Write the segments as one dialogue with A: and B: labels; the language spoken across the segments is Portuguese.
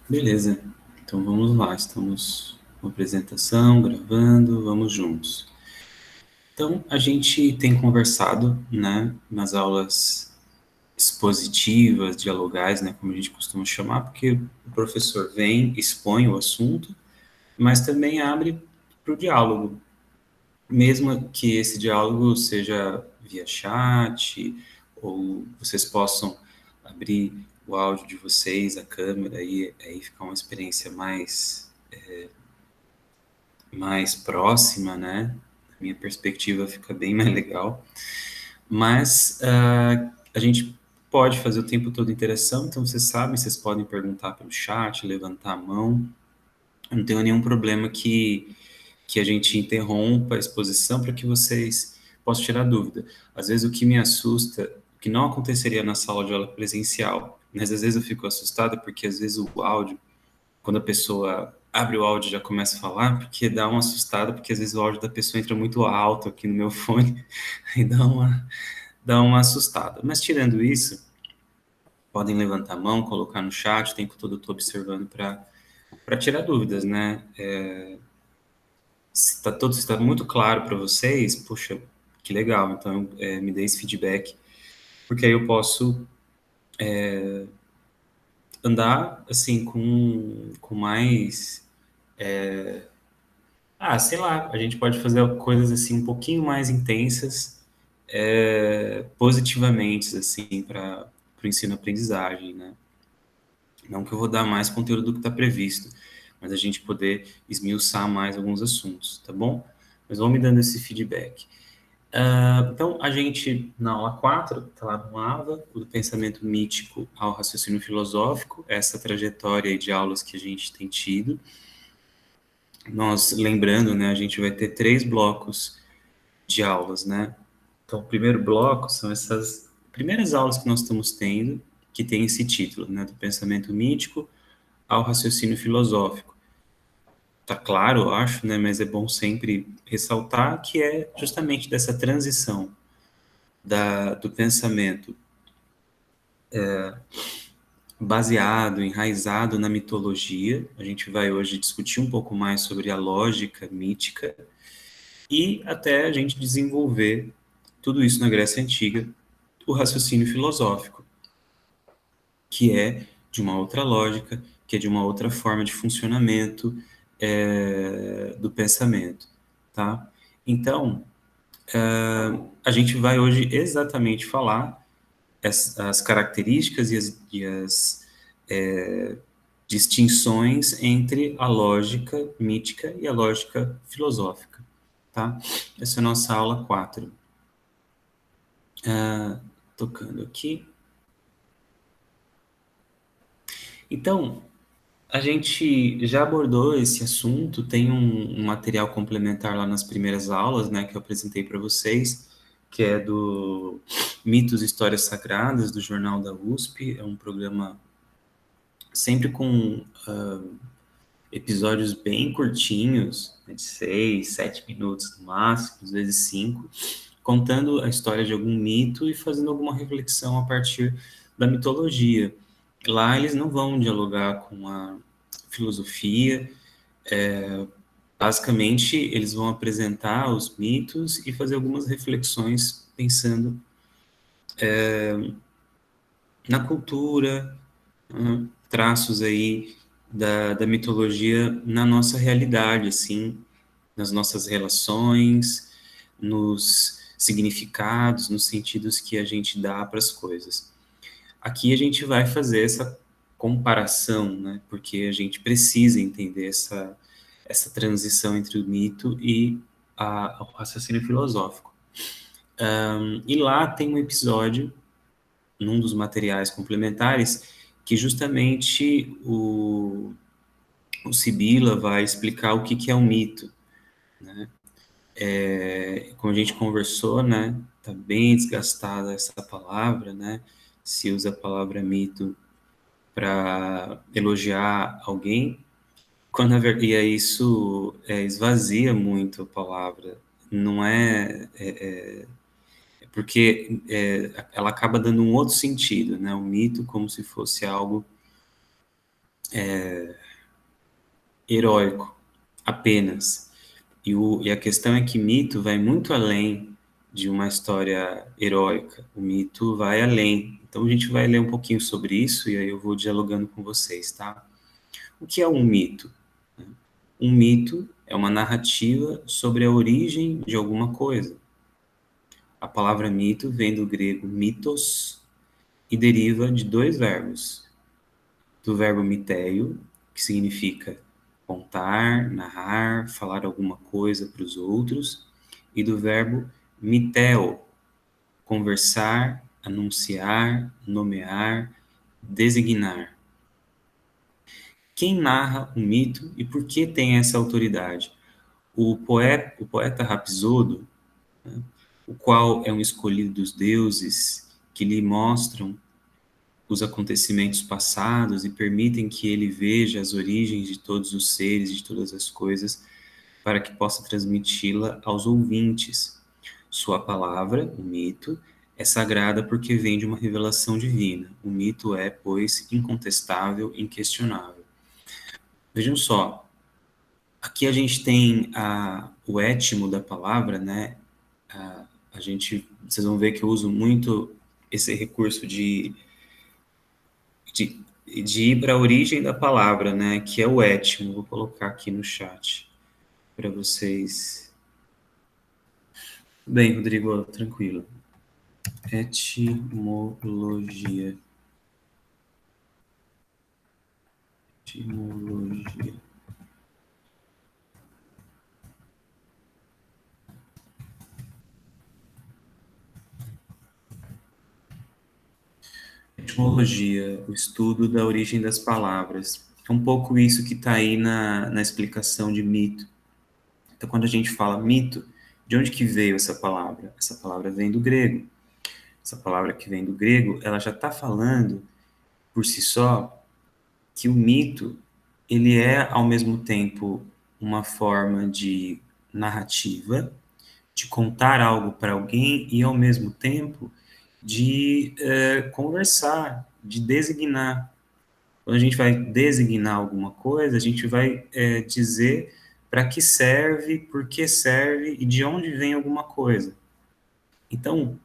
A: Beleza, então vamos lá, estamos com a apresentação, gravando, vamos juntos. Então, a gente tem conversado, né, nas aulas expositivas, dialogais, né, como a gente costuma chamar, porque o professor vem, expõe o assunto, mas também abre para o diálogo, mesmo que esse diálogo seja via chat, ou vocês possam abrir o áudio de vocês, a câmera, e aí ficar uma experiência mais próxima, né? A minha perspectiva fica bem mais legal. Mas a gente pode fazer o tempo todo interação, então vocês sabem, vocês podem perguntar pelo chat, levantar a mão. Eu não tenho nenhum problema que a gente interrompa a exposição para que vocês possam tirar dúvida. Às vezes o que me assusta, o que não aconteceria na sala de aula presencial, mas às vezes eu fico assustado porque às vezes o áudio, quando a pessoa abre o áudio e já começa a falar, porque dá uma assustada, porque às vezes o áudio da pessoa entra muito alto aqui no meu fone e dá uma assustada. Mas tirando isso, podem levantar a mão, colocar no chat, o tempo todo eu estou observando para tirar dúvidas, né? Se está muito claro para vocês, puxa, que legal, então me dê esse feedback, porque aí eu posso andar assim com mais. Sei lá, a gente pode fazer coisas assim um pouquinho mais intensas, positivamente, assim, para o ensino-aprendizagem, né? Não que eu vou dar mais conteúdo do que está previsto, mas a gente poder esmiuçar mais alguns assuntos, tá bom? Mas vão me dando esse feedback. Então, a gente, na aula 4 está lá no AVA, do pensamento mítico ao raciocínio filosófico, essa trajetória de aulas que a gente tem tido. Nós, lembrando, né, a gente vai ter 3 blocos de aulas, né? Então, o primeiro bloco são essas primeiras aulas que nós estamos tendo, que tem esse título, né, do pensamento mítico ao raciocínio filosófico. Tá claro, eu acho, né, mas é bom sempre ressaltar que é justamente dessa transição do pensamento baseado, enraizado na mitologia. A gente vai hoje discutir um pouco mais sobre a lógica mítica e até a gente desenvolver tudo isso na Grécia Antiga, o raciocínio filosófico, que é de uma outra lógica, que é de uma outra forma de funcionamento do pensamento, tá? Então, a gente vai hoje exatamente falar as características e as distinções entre a lógica mítica e a lógica filosófica, tá? Essa é a nossa aula 4. Tocando aqui. Então, a gente já abordou esse assunto, tem um material complementar lá nas primeiras aulas, né, que eu apresentei para vocês, que é do Mitos e Histórias Sagradas, do Jornal da USP. É um programa sempre com episódios bem curtinhos, né, de 6, 7 minutos no máximo, às vezes 5, contando a história de algum mito e fazendo alguma reflexão a partir da mitologia. Lá eles não vão dialogar com a filosofia, basicamente eles vão apresentar os mitos e fazer algumas reflexões pensando na cultura, traços aí da mitologia na nossa realidade, assim, nas nossas relações, nos significados, nos sentidos que a gente dá para as coisas. Aqui a gente vai fazer essa comparação, né? Porque a gente precisa entender essa transição entre o mito e o raciocínio filosófico. E lá tem um episódio, num dos materiais complementares, que justamente o Sibila vai explicar o que é um mito, né? Como a gente conversou, né? Tá bem desgastada essa palavra, né? Se usa a palavra mito para elogiar alguém, quando e aí isso esvazia muito a palavra. Não porque ela acaba dando um outro sentido, né? O mito como se fosse algo heróico apenas. E a questão é que mito vai muito além de uma história heróica. O mito vai além. Então a gente vai ler um pouquinho sobre isso e aí eu vou dialogando com vocês, tá? O que é um mito? Um mito é uma narrativa sobre a origem de alguma coisa. A palavra mito vem do grego mitos e deriva de dois verbos. Do verbo miteio, que significa contar, narrar, falar alguma coisa para os outros, e do verbo miteo, conversar, anunciar, nomear, designar. Quem narra o mito e por que tem essa autoridade? O poeta Rapsodo, né, o qual é um escolhido dos deuses que lhe mostram os acontecimentos passados e permitem que ele veja as origens de todos os seres, de todas as coisas, para que possa transmiti-la aos ouvintes. Sua palavra, o mito, é sagrada porque vem de uma revelação divina. O mito é, pois, incontestável, inquestionável. Vejam só, aqui a gente tem o étimo da palavra, né? Vocês vão ver que eu uso muito esse recurso de, de ir para a origem da palavra, né? Que é o étimo. Vou colocar aqui no chat para vocês. Bem, Rodrigo, tranquilo. Etimologia. Etimologia. Etimologia, o estudo da origem das palavras. É um pouco isso que está aí na explicação de mito. Então, quando a gente fala mito, de onde que veio essa palavra? Essa palavra vem do grego. Essa palavra que vem do grego, ela já está falando, por si só, que o mito, ele é, ao mesmo tempo, uma forma de narrativa, de contar algo para alguém e, ao mesmo tempo, de conversar, de designar. Quando a gente vai designar alguma coisa, a gente vai dizer para que serve, por que serve e de onde vem alguma coisa. Então,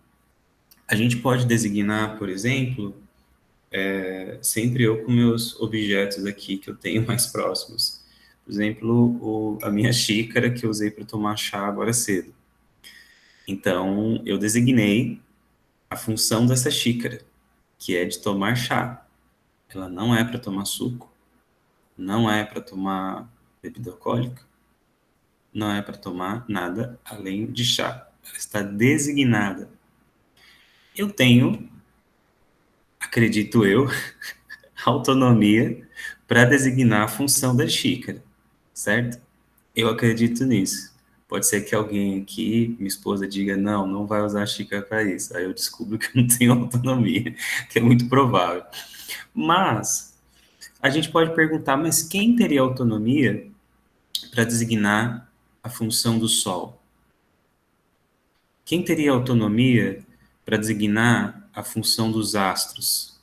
A: a gente pode designar, por exemplo, sempre eu com meus objetos aqui que eu tenho mais próximos. Por exemplo, a minha xícara que eu usei para tomar chá agora cedo. Então, eu designei a função dessa xícara, que é de tomar chá. Ela não é para tomar suco, não é para tomar bebida alcoólica, não é para tomar nada além de chá. Ela está designada. Eu tenho, acredito eu, autonomia para designar a função da xícara, certo? Eu acredito nisso. Pode ser que alguém aqui, minha esposa, diga: não, não vai usar a xícara para isso. Aí eu descubro que eu não tenho autonomia, que é muito provável. Mas a gente pode perguntar: mas quem teria autonomia para designar a função do Sol? Quem teria autonomia para designar a função dos astros?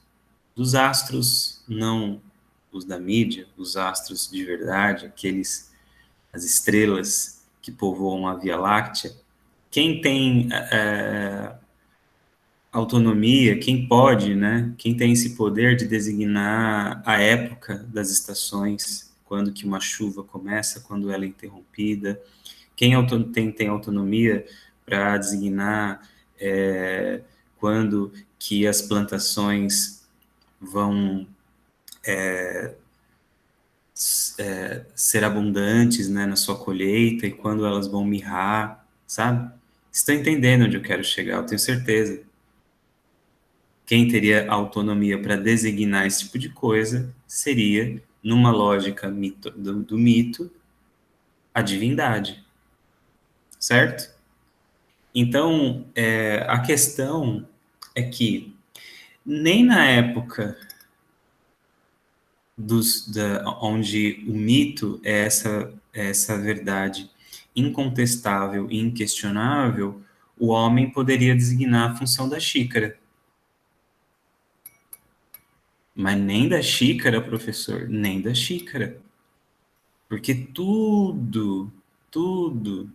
A: Dos astros, não os da mídia, os astros de verdade, as estrelas que povoam a Via Láctea. Quem tem autonomia, quem pode, né? Quem tem esse poder de designar a época das estações, quando que uma chuva começa, quando ela é interrompida, quem tem autonomia para designar quando que as plantações vão ser abundantes, né, na sua colheita e quando elas vão mirrar, sabe? Estão entendendo onde eu quero chegar, eu tenho certeza. Quem teria autonomia para designar esse tipo de coisa seria, numa lógica do mito, a divindade, certo? Então, a questão é que nem na época onde o mito é essa verdade incontestável e inquestionável, o homem poderia designar a função da xícara. Mas nem da xícara, professor, nem da xícara. Porque tudo, todo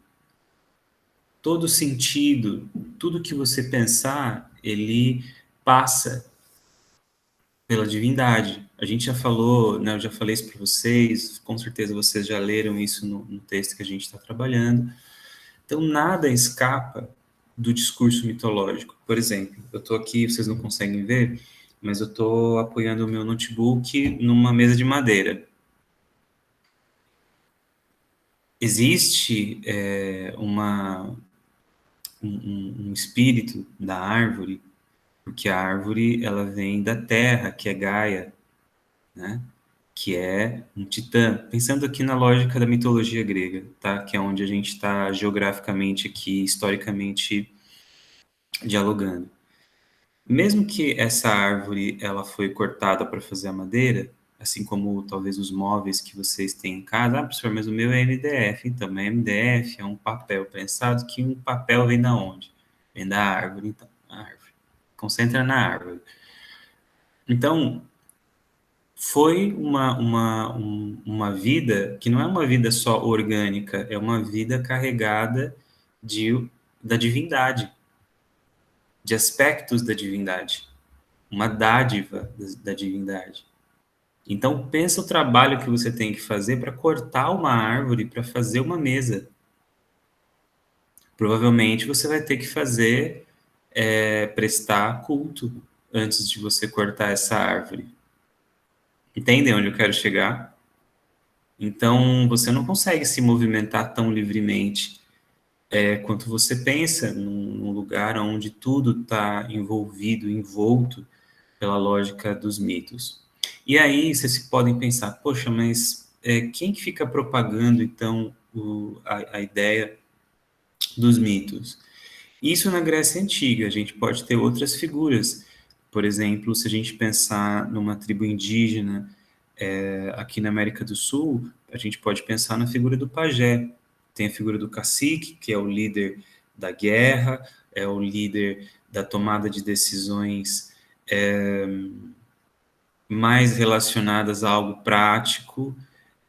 A: sentido, tudo que você pensar, ele passa pela divindade. A gente já falou, né, eu já falei isso para vocês, com certeza vocês já leram isso no texto que a gente está trabalhando. Então, nada escapa do discurso mitológico. Por exemplo, eu estou aqui, vocês não conseguem ver, mas eu estou apoiando o meu notebook numa mesa de madeira. Existe um espírito da árvore, porque a árvore ela vem da terra, que é Gaia, né? Que é um titã. Pensando aqui na lógica da mitologia grega, tá? Que é onde a gente está geograficamente aqui, historicamente dialogando. Mesmo que essa árvore ela foi cortada para fazer a madeira, assim como talvez os móveis que vocês têm em casa, ah, professor, mas o meu é MDF, então, mas MDF é um papel pensado que um papel vem da onde? Vem da árvore, então, a árvore. Concentra na árvore. Então, foi uma vida que não é uma vida só orgânica, é uma vida carregada da divindade, de aspectos da divindade, uma dádiva da divindade. Então, pensa o trabalho que você tem que fazer para cortar uma árvore para fazer uma mesa. Provavelmente você vai ter que fazer, prestar culto antes de você cortar essa árvore. Entendem onde eu quero chegar? Então, você não consegue se movimentar tão livremente quanto você pensa num lugar onde tudo está envolvido, envolto pela lógica dos mitos. E aí vocês podem pensar, poxa, mas quem que fica propagando então a ideia dos mitos? Isso na Grécia Antiga, a gente pode ter outras figuras. Por exemplo, se a gente pensar numa tribo indígena aqui na América do Sul, a gente pode pensar na figura do pajé. Tem a figura do cacique, que é o líder da guerra, é o líder da tomada de decisões mais relacionadas a algo prático,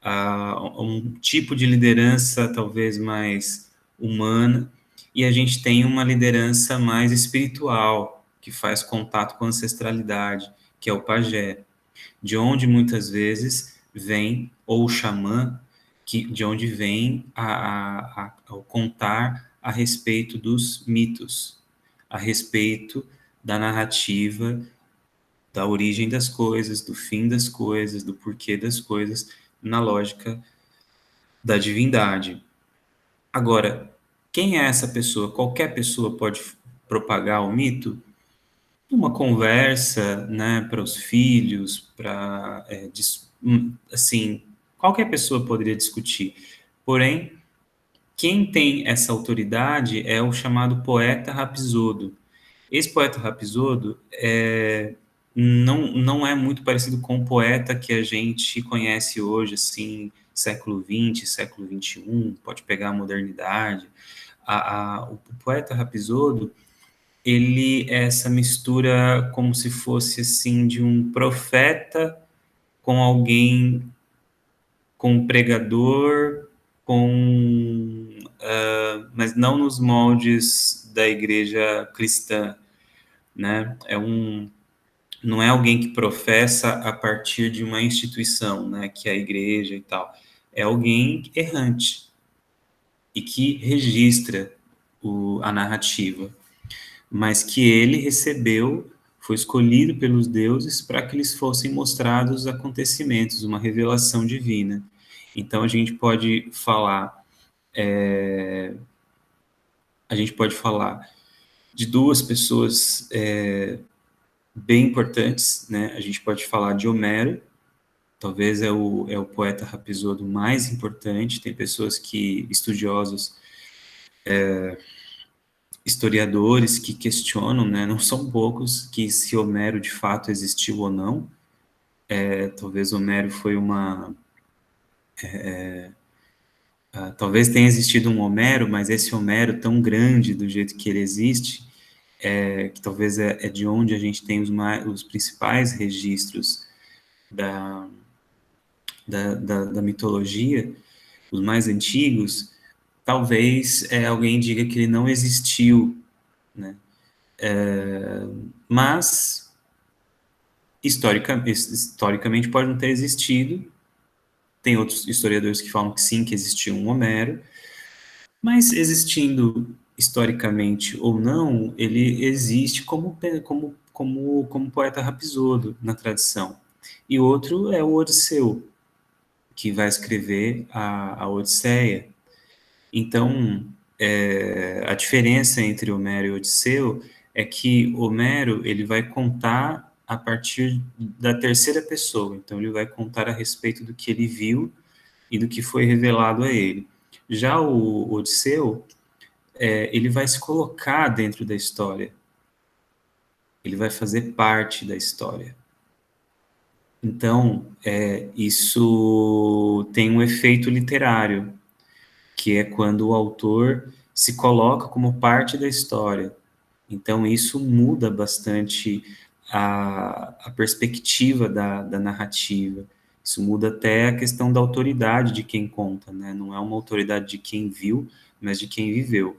A: a um tipo de liderança talvez mais humana, e a gente tem uma liderança mais espiritual, que faz contato com a ancestralidade, que é o pajé, de onde muitas vezes vem, ou o xamã, de onde vem ao contar a respeito dos mitos, a respeito da narrativa da origem das coisas, do fim das coisas, do porquê das coisas, na lógica da divindade. Agora, quem é essa pessoa? Qualquer pessoa pode propagar o mito? Uma conversa, né, para os filhos, para assim, qualquer pessoa poderia discutir. Porém, quem tem essa autoridade é o chamado poeta rapsodo. Esse poeta rapsodo não é muito parecido com o poeta que a gente conhece hoje, assim, século XX, século XXI, pode pegar a modernidade. O poeta rapsodo, ele é essa mistura como se fosse, assim, de um profeta com alguém, com um pregador, mas não nos moldes da igreja cristã, né? Não é alguém que professa a partir de uma instituição, né, que é a igreja e tal. É alguém errante e que registra a narrativa, mas que ele recebeu, foi escolhido pelos deuses para que lhes fossem mostrados acontecimentos, uma revelação divina. Então a gente pode falar de duas pessoas bem importantes, né? A gente pode falar de Homero, talvez é o poeta rapsodo mais importante. Tem pessoas estudiosos, historiadores que questionam, né? Não são poucos, que se Homero de fato existiu ou não. Talvez Homero foi talvez tenha existido um Homero, mas esse Homero tão grande do jeito que ele existe que talvez é de onde a gente tem os principais registros da mitologia, os mais antigos, talvez alguém diga que ele não existiu, né? Mas historicamente pode não ter existido. Tem outros historiadores que falam que sim, que existiu um Homero, mas existindo historicamente ou não, ele existe como poeta rapsodo na tradição. E outro é o Odisseu, que vai escrever a Odisseia. Então, a diferença entre Homero e Odisseu é que Homero ele vai contar a partir da terceira pessoa. Então, ele vai contar a respeito do que ele viu e do que foi revelado a ele. Já o Odisseu, ele vai se colocar dentro da história. Ele vai fazer parte da história. Então, isso tem um efeito literário, que é quando o autor se coloca como parte da história. Então, isso muda bastante a perspectiva da narrativa. Isso muda até a questão da autoridade de quem conta, né? Não é uma autoridade de quem viu, mas de quem viveu.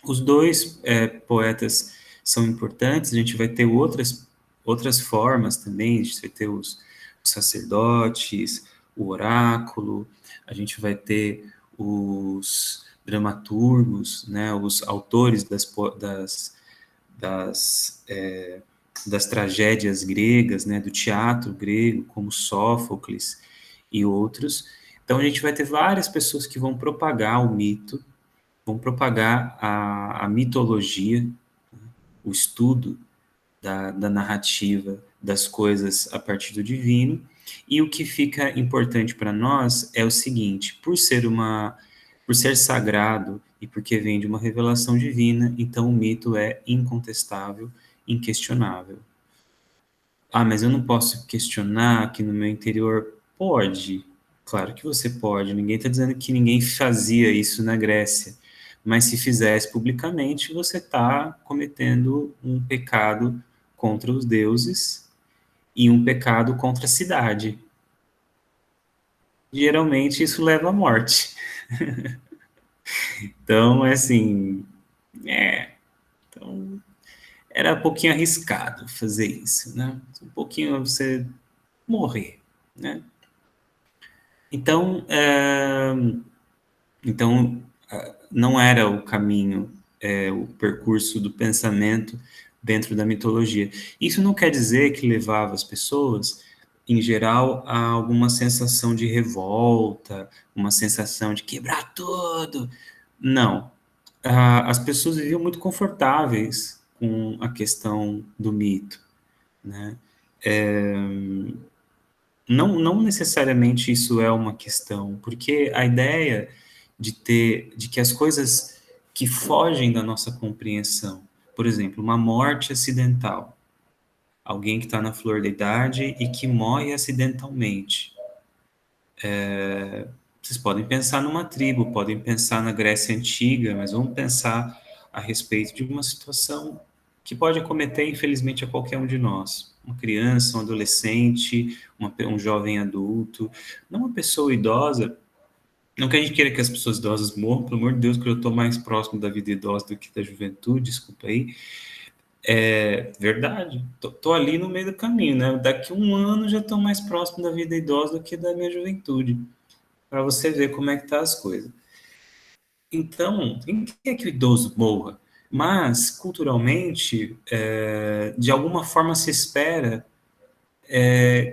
A: Os dois poetas são importantes, a gente vai ter outras formas também, a gente vai ter os sacerdotes, o oráculo, a gente vai ter os dramaturgos, né, os autores das tragédias gregas, né, do teatro grego, como Sófocles e outros. Então a gente vai ter várias pessoas que vão propagar o mito, vão propagar a mitologia, o estudo da narrativa das coisas a partir do divino. E o que fica importante para nós é o seguinte: por ser sagrado e porque vem de uma revelação divina, então o mito é incontestável, inquestionável. Ah, mas eu não posso questionar aqui no meu interior? Pode, claro que você pode. Ninguém está dizendo que ninguém fazia isso na Grécia. Mas se fizesse publicamente, você está cometendo um pecado contra os deuses e um pecado contra a cidade. Geralmente isso leva à morte. Então, é assim, então, era um pouquinho arriscado fazer isso, né? Um pouquinho você morrer, né? Então, não era o caminho, o percurso do pensamento dentro da mitologia. Isso não quer dizer que levava as pessoas, em geral, a alguma sensação de revolta, uma sensação de quebrar tudo. Não. As pessoas viviam muito confortáveis com a questão do mito, né? Não necessariamente isso é uma questão, porque a ideia de que as coisas que fogem da nossa compreensão, por exemplo, uma morte acidental, alguém que está na flor da idade e que morre acidentalmente. Vocês podem pensar numa tribo, podem pensar na Grécia Antiga, mas vamos pensar a respeito de uma situação que pode acometer, infelizmente, a qualquer um de nós. Uma criança, um adolescente, um jovem adulto, não uma pessoa idosa. Não que a gente queira que as pessoas idosas morram, pelo amor de Deus, que eu estou mais próximo da vida idosa do que da juventude, desculpa aí. É verdade, tô ali no meio do caminho, né? Daqui a um ano já estou mais próximo da vida idosa do que da minha juventude, para você ver como é que tá as coisas. Então, quem quer que o idoso morra? Mas, culturalmente, de alguma forma se espera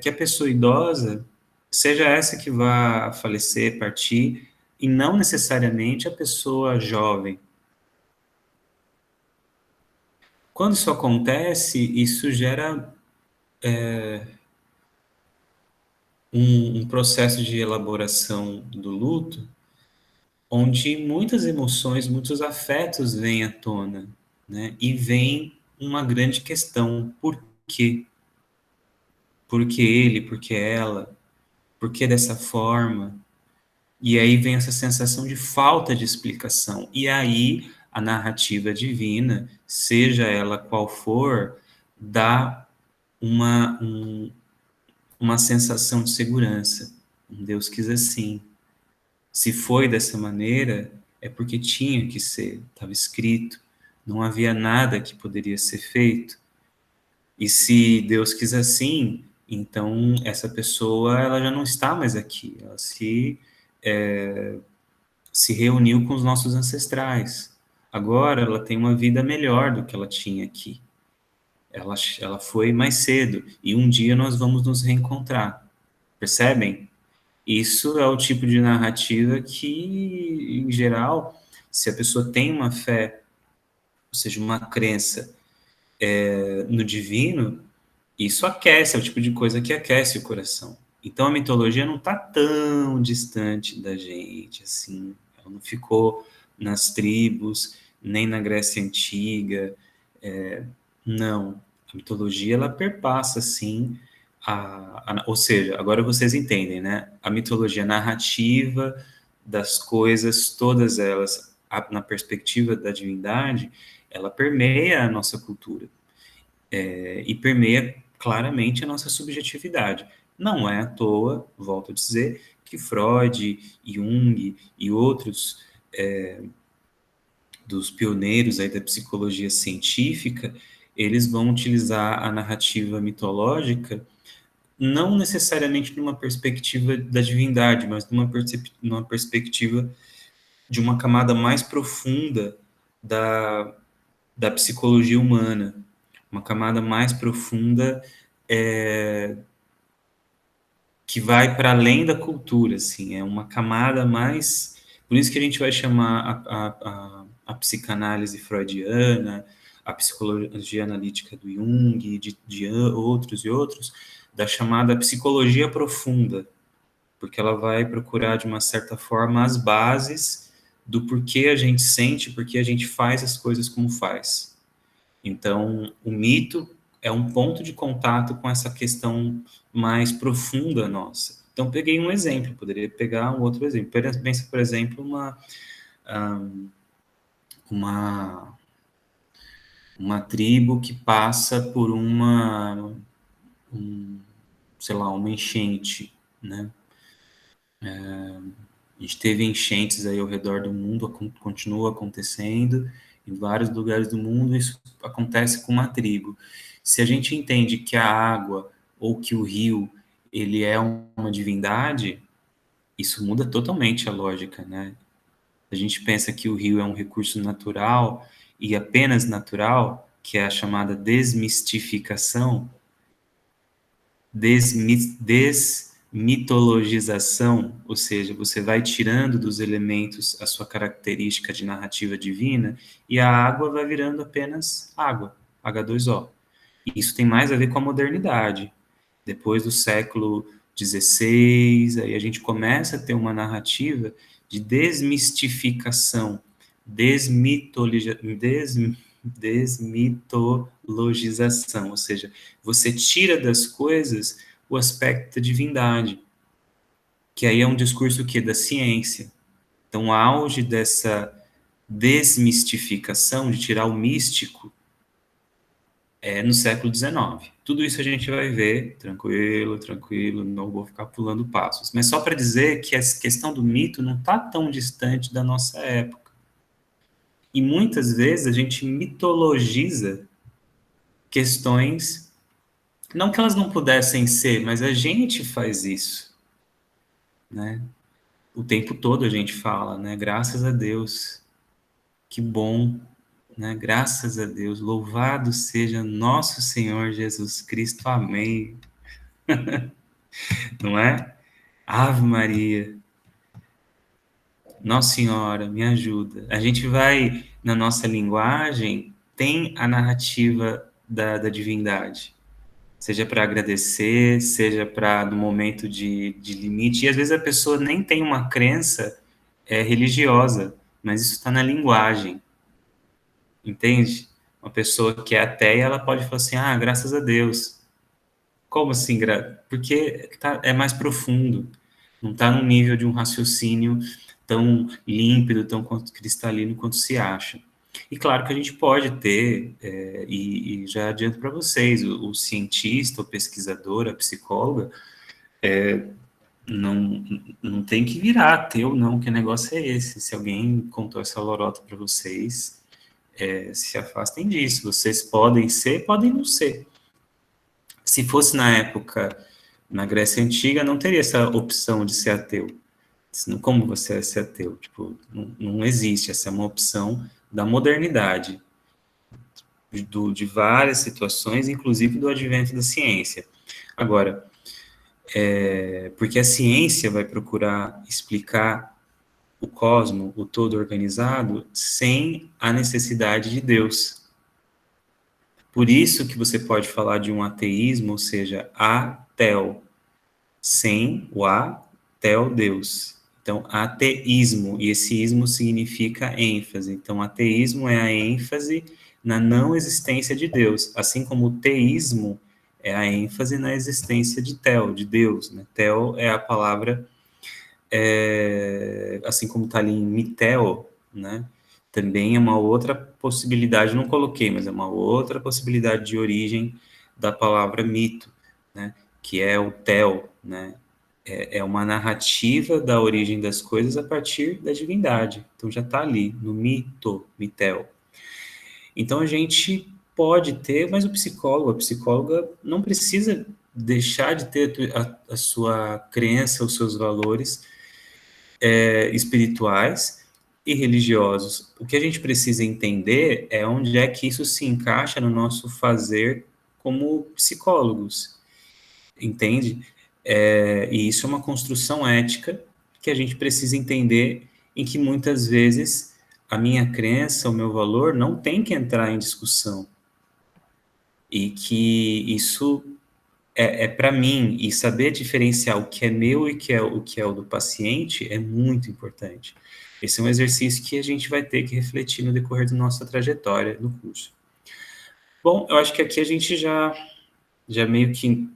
A: que a pessoa idosa seja essa que vá falecer, partir, e não necessariamente a pessoa jovem. Quando isso acontece, isso gera um processo de elaboração do luto, onde muitas emoções, muitos afetos vêm à tona, né? E vem uma grande questão: por quê? Por que ele? Por que ela? Por que dessa forma? E aí vem essa sensação de falta de explicação. E aí a narrativa divina, seja ela qual for, dá uma sensação de segurança. Deus quis assim. Se foi dessa maneira, é porque tinha que ser, estava escrito. Não havia nada que poderia ser feito. E se Deus quis assim, então essa pessoa ela já não está mais aqui. Ela se reuniu com os nossos ancestrais. Agora ela tem uma vida melhor do que ela tinha aqui. Ela foi mais cedo e um dia nós vamos nos reencontrar. Percebem? Isso é o tipo de narrativa que, em geral, se a pessoa tem uma fé, ou seja, uma crença no divino, isso aquece, é o tipo de coisa que aquece o coração. Então a mitologia não está tão distante da gente, assim, ela não ficou nas tribos, nem na Grécia Antiga, não. A mitologia, ela perpassa, assim, ou seja, agora vocês entendem, né? A mitologia narrativa das coisas, todas elas, na perspectiva da divindade, ela permeia a nossa cultura e permeia claramente a nossa subjetividade. Não é à toa, volto a dizer, que Freud, Jung e outros dos pioneiros aí da psicologia científica, eles vão utilizar a narrativa mitológica não necessariamente numa perspectiva da divindade, mas numa perspectiva de uma camada mais profunda da, da psicologia humana, uma camada mais profunda que vai para além da cultura, assim, é uma camada mais. Por isso que a gente vai chamar a psicanálise freudiana, a psicologia analítica do Jung, de outros e outros, da chamada psicologia profunda, porque ela vai procurar, de uma certa forma, as bases do porquê a gente sente, porquê a gente faz as coisas como faz. Então, o mito é um ponto de contato com essa questão mais profunda nossa. Então, peguei um exemplo, poderia pegar um outro exemplo. Pensa, por exemplo, uma, uma tribo que passa por sei lá, uma enchente, né? A gente teve enchentes aí ao redor do mundo, continua acontecendo em vários lugares do mundo, isso acontece com uma tribo. Se a gente entende que a água ou que o rio, ele é uma divindade, isso muda totalmente a lógica, né? A gente pensa que o rio é um recurso natural e apenas natural, que é a chamada desmistificação, desmitologização, ou seja, você vai tirando dos elementos a sua característica de narrativa divina e a água vai virando apenas água, H2O. E isso tem mais a ver com a modernidade. Depois do século XVI, aí a gente começa a ter uma narrativa de desmistificação, desmitologização, ou seja, você tira das coisas o aspecto da divindade, que aí é um discurso que da ciência. Então, o auge dessa desmistificação, de tirar o místico, é no século XIX. Tudo isso a gente vai ver, tranquilo, tranquilo, não vou ficar pulando passos. Mas só para dizer que essa questão do mito não está tão distante da nossa época. E muitas vezes a gente mitologiza questões, não que elas não pudessem ser, mas a gente faz isso, né? O tempo todo a gente fala, né? Graças a Deus, que bom, né? Graças a Deus, louvado seja nosso Senhor Jesus Cristo, amém. Não é? Ave Maria, Nossa Senhora, me ajuda. A gente vai, na nossa linguagem, tem a narrativa da divindade. Seja para agradecer, seja para no momento de limite. E às vezes a pessoa nem tem uma crença religiosa, mas isso está na linguagem, entende? Uma pessoa que é ateia, ela pode falar assim, ah, graças a Deus. Como assim? Porque é mais profundo. Não está no nível de um raciocínio tão límpido, tão cristalino quanto se acha. E claro que a gente pode ter, e já adianto para vocês, o cientista, o pesquisador, a psicóloga, não, não tem que virar ateu, não, que negócio é esse? Se alguém contou essa lorota para vocês, se afastem disso. Vocês podem ser, podem não ser. Se fosse na época, na Grécia Antiga, não teria essa opção de ser ateu. Como você é ser ateu? Tipo, não existe, essa é uma opção da modernidade, de várias situações, inclusive do advento da ciência. Agora, porque a ciência vai procurar explicar o cosmo, o todo organizado, sem a necessidade de Deus. Por isso que você pode falar de um ateísmo, ou seja, ateu, sem o tel Deus. Então, ateísmo, e esse ismo significa ênfase. Então, ateísmo é a ênfase na não existência de Deus, assim como o teísmo é a ênfase na existência de tel, de Deus. Né? Tel é a palavra, assim como está ali em mitel, né? Também é uma outra possibilidade, não coloquei, mas é uma outra possibilidade de origem da palavra mito, né? Que é o tel, né? É uma narrativa da origem das coisas a partir da divindade. Então já está ali, no mito, mitel. Então a gente pode ter, mas o psicólogo, a psicóloga não precisa deixar de ter a sua crença, os seus valores espirituais e religiosos. O que a gente precisa entender é onde é que isso se encaixa no nosso fazer como psicólogos, entende? E isso é uma construção ética que a gente precisa entender, em que muitas vezes a minha crença, o meu valor, não tem que entrar em discussão. E que isso é para mim, e saber diferenciar o que é meu e o que é o do paciente é muito importante. Esse é um exercício que a gente vai ter que refletir no decorrer da nossa trajetória no curso. Bom, eu acho que aqui a gente já meio que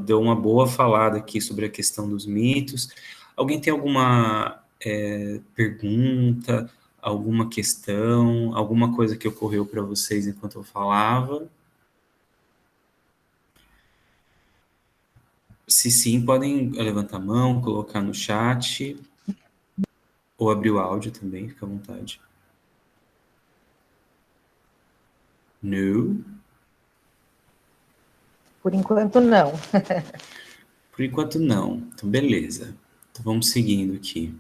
A: deu uma boa falada aqui sobre a questão dos mitos. Alguém tem alguma pergunta, alguma questão, alguma coisa que ocorreu para vocês enquanto eu falava? Se sim, podem levantar a mão, colocar no chat, ou abrir o áudio também, fica à vontade. No?
B: Por enquanto, não.
A: Por enquanto, não. Então, beleza. Então, vamos seguindo aqui.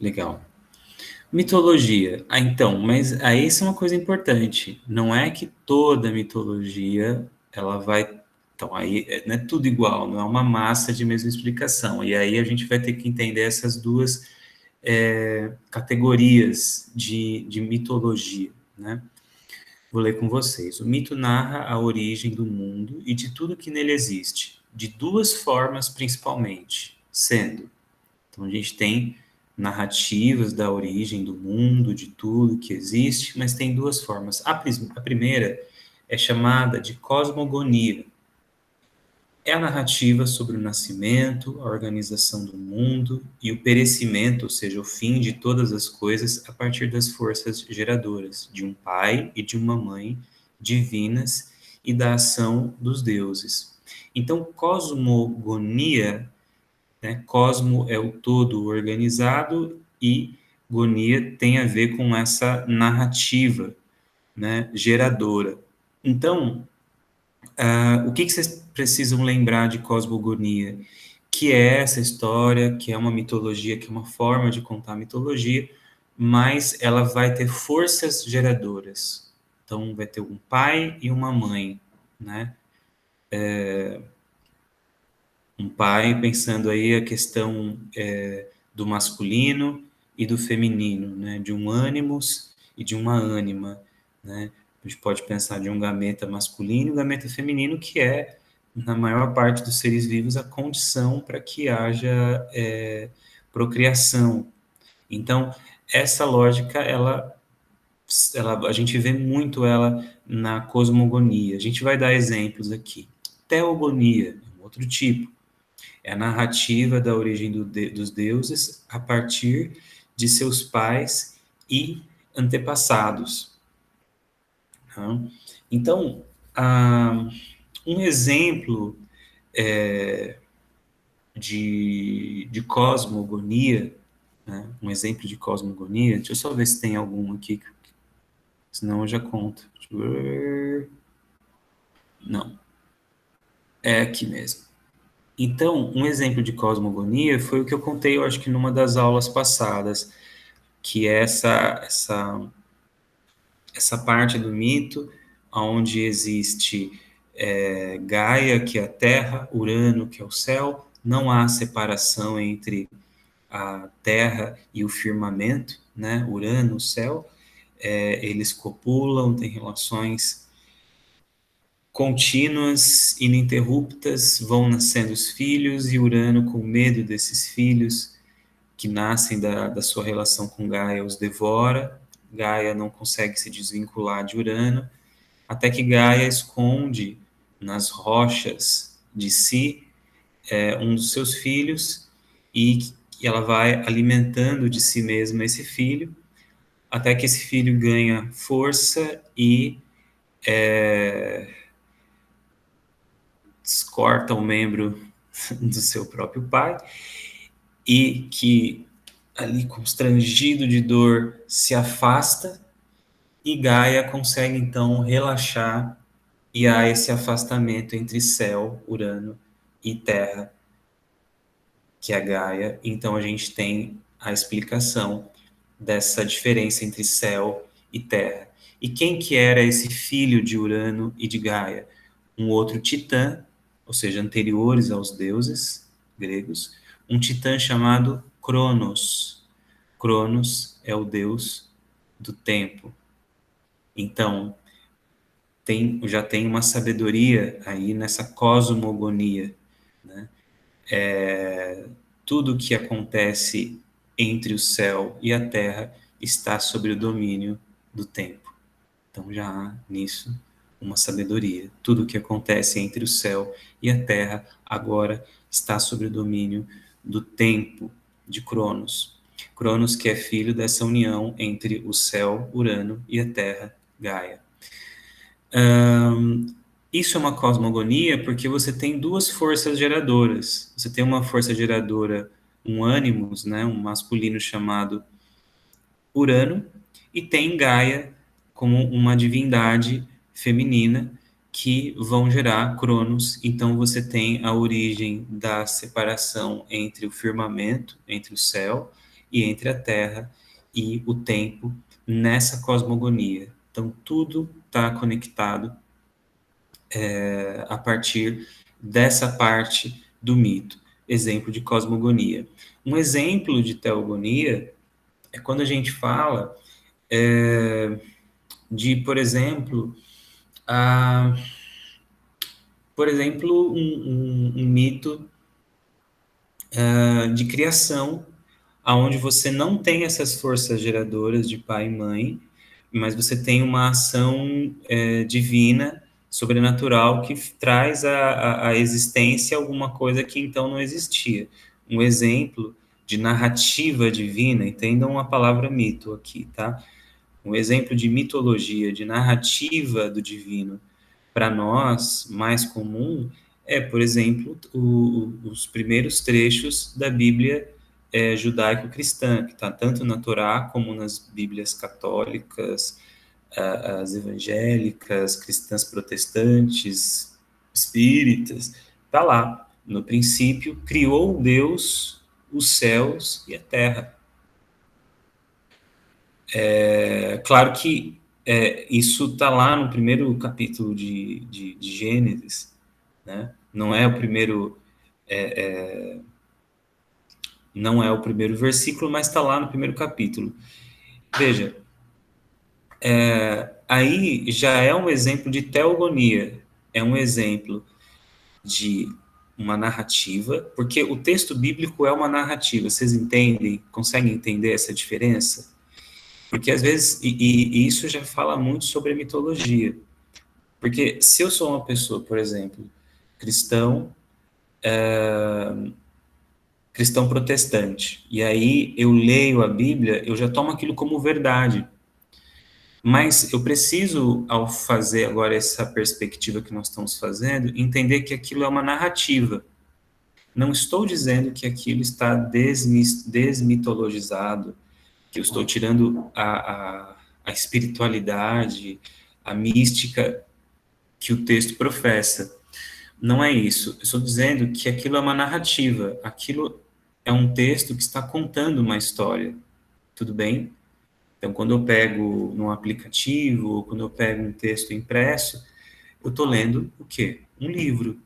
A: Legal. Mitologia. Então, mas aí isso é uma coisa importante. Não é que toda mitologia, ela vai... Então, aí não é tudo igual, não é uma massa de mesma explicação. E aí a gente vai ter que entender essas duas categorias de mitologia, né? Vou ler com vocês. O mito narra a origem do mundo e de tudo que nele existe, de duas formas principalmente, sendo... Então, a gente tem narrativas da origem do mundo, de tudo que existe, mas tem duas formas. A primeira é chamada de cosmogonia. É a narrativa sobre o nascimento, a organização do mundo e o perecimento, ou seja, o fim de todas as coisas a partir das forças geradoras, de um pai e de uma mãe divinas e da ação dos deuses. Então, cosmogonia, né? Cosmo é o todo organizado e gonia tem a ver com essa narrativa, né, geradora. Então, o que vocês precisam lembrar de cosmogonia? Que é essa história, que é uma mitologia, que é uma forma de contar a mitologia, mas ela vai ter forças geradoras. Então, vai ter um pai e uma mãe, né? Um pai pensando aí a questão do masculino e do feminino, né? De um ânimos e de uma ânima, né? A gente pode pensar de um gameta masculino e um gameta feminino, que é, na maior parte dos seres vivos, a condição para que haja procriação. Então, essa lógica, a gente vê muito ela na cosmogonia. A gente vai dar exemplos aqui. Teogonia, outro tipo. É a narrativa da origem dos deuses a partir de seus pais e antepassados. Tá? Então, um exemplo de cosmogonia, né? Um exemplo de cosmogonia, deixa eu só ver se tem algum aqui, senão eu já conto. Não, é aqui mesmo. Então, um exemplo de cosmogonia foi o que eu contei, eu acho que numa das aulas passadas, que é essa parte do mito onde existe Gaia, que é a terra, Urano, que é o céu, não há separação entre a terra e o firmamento, né? Urano, o céu, eles copulam, têm relações contínuas, ininterruptas, vão nascendo os filhos, e Urano, com medo desses filhos que nascem da sua relação com Gaia, os devora. Gaia não consegue se desvincular de Urano, até que Gaia esconde nas rochas de si um dos seus filhos, e ela vai alimentando de si mesma esse filho, até que esse filho ganha força e corta um membro do seu próprio pai, e que, ali constrangido de dor, se afasta, e Gaia consegue então relaxar, e há esse afastamento entre céu, Urano, e terra, que é a Gaia. Então a gente tem a explicação dessa diferença entre céu e terra. E quem que era esse filho de Urano e de Gaia? Um outro titã, ou seja, anteriores aos deuses gregos, um titã chamado Cronos. Cronos é o deus do tempo. Então, já tem uma sabedoria aí nessa cosmogonia, né? Tudo que acontece entre o céu e a terra está sob o domínio do tempo. Então já há nisso uma sabedoria. Tudo que acontece entre o céu e a terra agora está sob o domínio do tempo de Cronos. Cronos, que é filho dessa união entre o céu, Urano, e a terra, Gaia. Isso é uma cosmogonia porque você tem duas forças geradoras. Você tem uma força geradora, um ânimos, né, um masculino chamado Urano, e tem Gaia como uma divindade feminina que vão gerar Cronos. Então você tem a origem da separação entre o firmamento, entre o céu e entre a terra e o tempo nessa cosmogonia. Então tudo está conectado a partir dessa parte do mito. Exemplo de cosmogonia. Um exemplo de teogonia é quando a gente fala de, por exemplo, um mito de criação, aonde você não tem essas forças geradoras de pai e mãe, mas você tem uma ação divina, sobrenatural, que traz à existência alguma coisa que então não existia. Um exemplo de narrativa divina, entendam a palavra mito aqui, tá? Um exemplo de mitologia, de narrativa do divino, para nós, mais comum, é, por exemplo, os primeiros trechos da Bíblia judaico-cristã, que está tanto na Torá como nas Bíblias católicas, as evangélicas, cristãs protestantes, espíritas, está lá. No princípio, criou Deus os céus e a terra. É claro que isso está lá no primeiro capítulo de Gênesis, né? Não é o primeiro, não é o primeiro versículo, mas está lá no primeiro capítulo. Veja, aí já é um exemplo de teogonia, é um exemplo de uma narrativa, porque o texto bíblico é uma narrativa. Vocês entendem? Conseguem entender essa diferença? Porque às vezes, e isso já fala muito sobre a mitologia. Porque se eu sou uma pessoa, por exemplo, cristão, cristão protestante. E aí eu leio a Bíblia, eu já tomo aquilo como verdade. Mas eu preciso, ao fazer agora essa perspectiva que nós estamos fazendo, entender que aquilo é uma narrativa. Não estou dizendo que aquilo está desmitologizado, que eu estou tirando a espiritualidade, a mística que o texto professa. Não é isso. Eu estou dizendo que aquilo é uma narrativa. Aquilo é um texto que está contando uma história. Tudo bem? Então, quando eu pego num aplicativo, ou quando eu pego um texto impresso, eu estou lendo o quê? Um livro.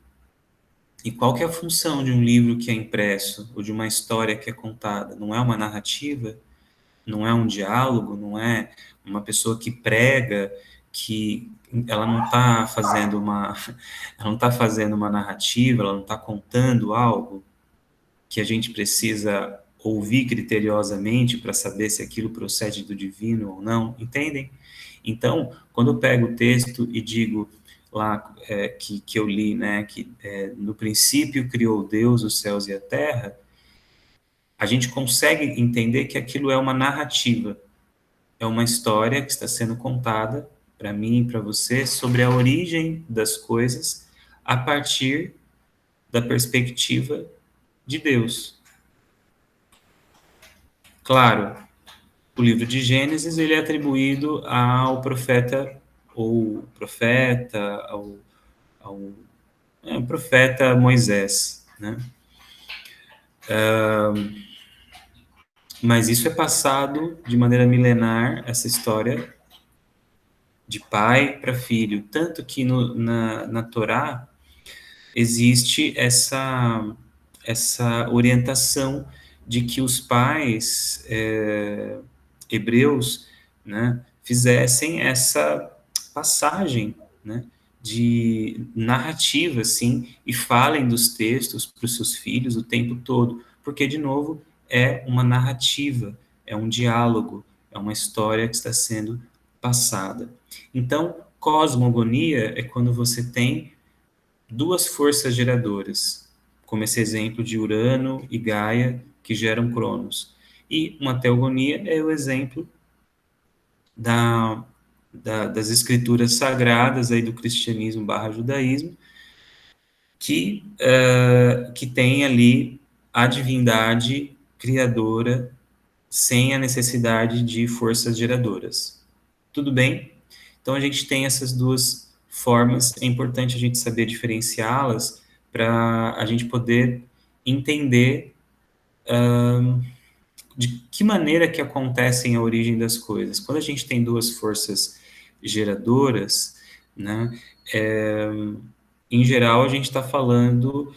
A: E qual que é a função de um livro que é impresso, ou de uma história que é contada? Não é uma narrativa? Não é um diálogo? Não é uma pessoa que prega, que ela não está fazendo ela não está fazendo uma narrativa, ela não está contando algo que a gente precisa ouvir criteriosamente para saber se aquilo procede do divino ou não, entendem? Então, quando eu pego o texto e digo lá que eu li, né, que no princípio criou Deus os céus e a terra, a gente consegue entender que aquilo é uma narrativa, é uma história que está sendo contada para mim e para você sobre a origem das coisas a partir da perspectiva de Deus. Claro, o livro de Gênesis ele é atribuído ao profeta ou profeta ao profeta Moisés, né? Mas isso é passado de maneira milenar, essa história de pai para filho, tanto que na Torá existe essa orientação de que os pais hebreus, né, fizessem essa passagem, né, de narrativa, assim, e falem dos textos para os seus filhos o tempo todo, porque, de novo, é uma narrativa, é um diálogo, é uma história que está sendo passada. Então, cosmogonia é quando você tem duas forças geradoras, como esse exemplo de Urano e Gaia, que geram Cronos. E uma teogonia é o exemplo da, das escrituras sagradas aí do cristianismo barra judaísmo, que tem ali a divindade criadora sem a necessidade de forças geradoras. Tudo bem? Então a gente tem essas duas formas, é importante a gente saber diferenciá-las para a gente poder entender de que maneira que acontecem a origem das coisas. Quando a gente tem duas forças geradoras, né, em geral a gente está falando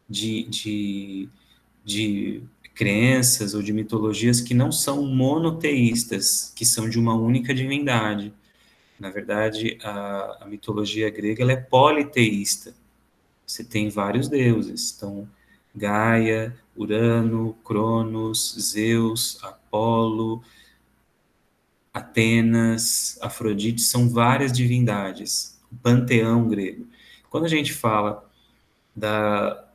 A: de, de, de crenças ou de mitologias que não são monoteístas, que são de uma única divindade. Na verdade, a mitologia grega ela é politeísta. Você tem vários deuses. Então, Gaia, Urano, Cronos, Zeus, Apolo, Atenas, Afrodite, são várias divindades. O panteão grego. Quando a gente fala da,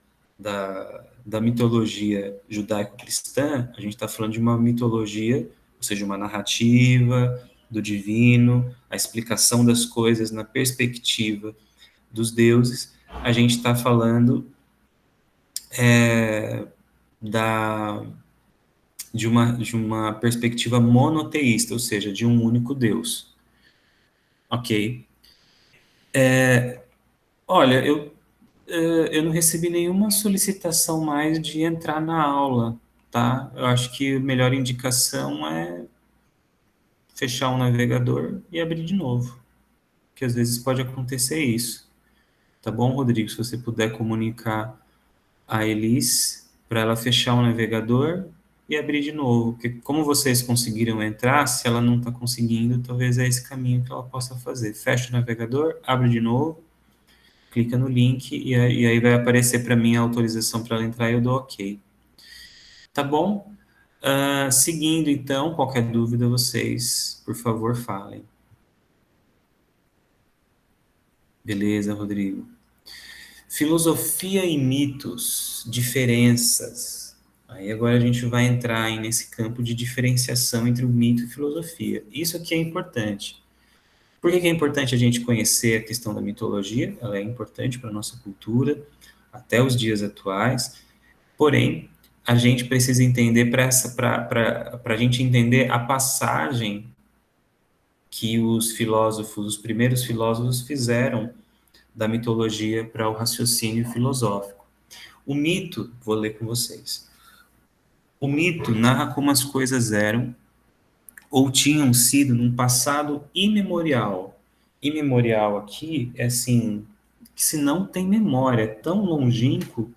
A: da mitologia judaico-cristã, a gente está falando de uma mitologia, ou seja, uma narrativa do divino, a explicação das coisas na perspectiva dos deuses. A gente está falando da, de uma perspectiva monoteísta, ou seja, de um único Deus. Ok? Olha, eu não recebi nenhuma solicitação mais de entrar na aula, tá? Eu acho que a melhor indicação é fechar o navegador e abrir de novo, que às vezes pode acontecer isso. Tá bom, Rodrigo? Se você puder comunicar a Elis para ela fechar o navegador e abrir de novo, porque como vocês conseguiram entrar, se ela não está conseguindo, talvez é esse caminho que ela possa fazer. Fecha o navegador, abre de novo, clica no link e aí vai aparecer para mim a autorização para ela entrar e eu dou OK. Tá bom? Seguindo, então, qualquer dúvida, vocês, por favor, falem. Beleza, Rodrigo. Filosofia e mitos, diferenças. Aí agora a gente vai entrar aí nesse campo de diferenciação entre o mito e filosofia. Isso aqui é importante. Por que é importante a gente conhecer a questão da mitologia? Ela é importante para a nossa cultura, até os dias atuais. Porém, a gente precisa entender para a gente entender a passagem que os filósofos, os primeiros filósofos fizeram da mitologia para o raciocínio filosófico. O mito, vou ler com vocês. O mito narra como as coisas eram ou tinham sido num passado imemorial. Imemorial aqui é assim, que se não tem memória, é tão longínquo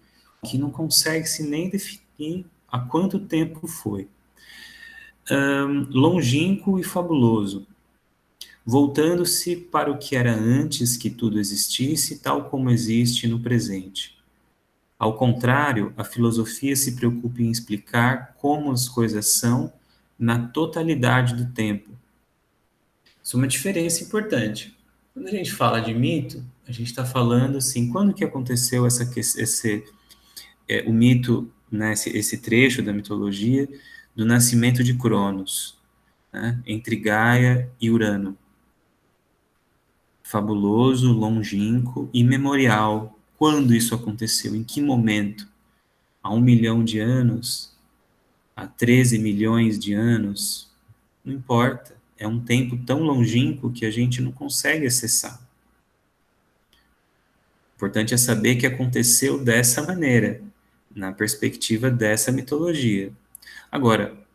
A: que não consegue se nem definir há quanto tempo foi. Longínquo e fabuloso, voltando-se para o que era antes que tudo existisse, tal como existe no presente. Ao contrário, a filosofia se preocupa em explicar como as coisas são na totalidade do tempo. Isso é uma diferença importante. Quando a gente fala de mito, a gente está falando assim, quando que aconteceu o mito, né, esse trecho da mitologia do nascimento de Cronos, né, entre Gaia e Urano. Fabuloso, longínquo e memorial. Quando isso aconteceu? Em que momento? Há 1 milhão de anos? Há 13 milhões de anos? Não importa. É um tempo tão longínquo que a gente não consegue acessar. O importante é saber que aconteceu dessa maneira, na perspectiva dessa mitologia. Agora,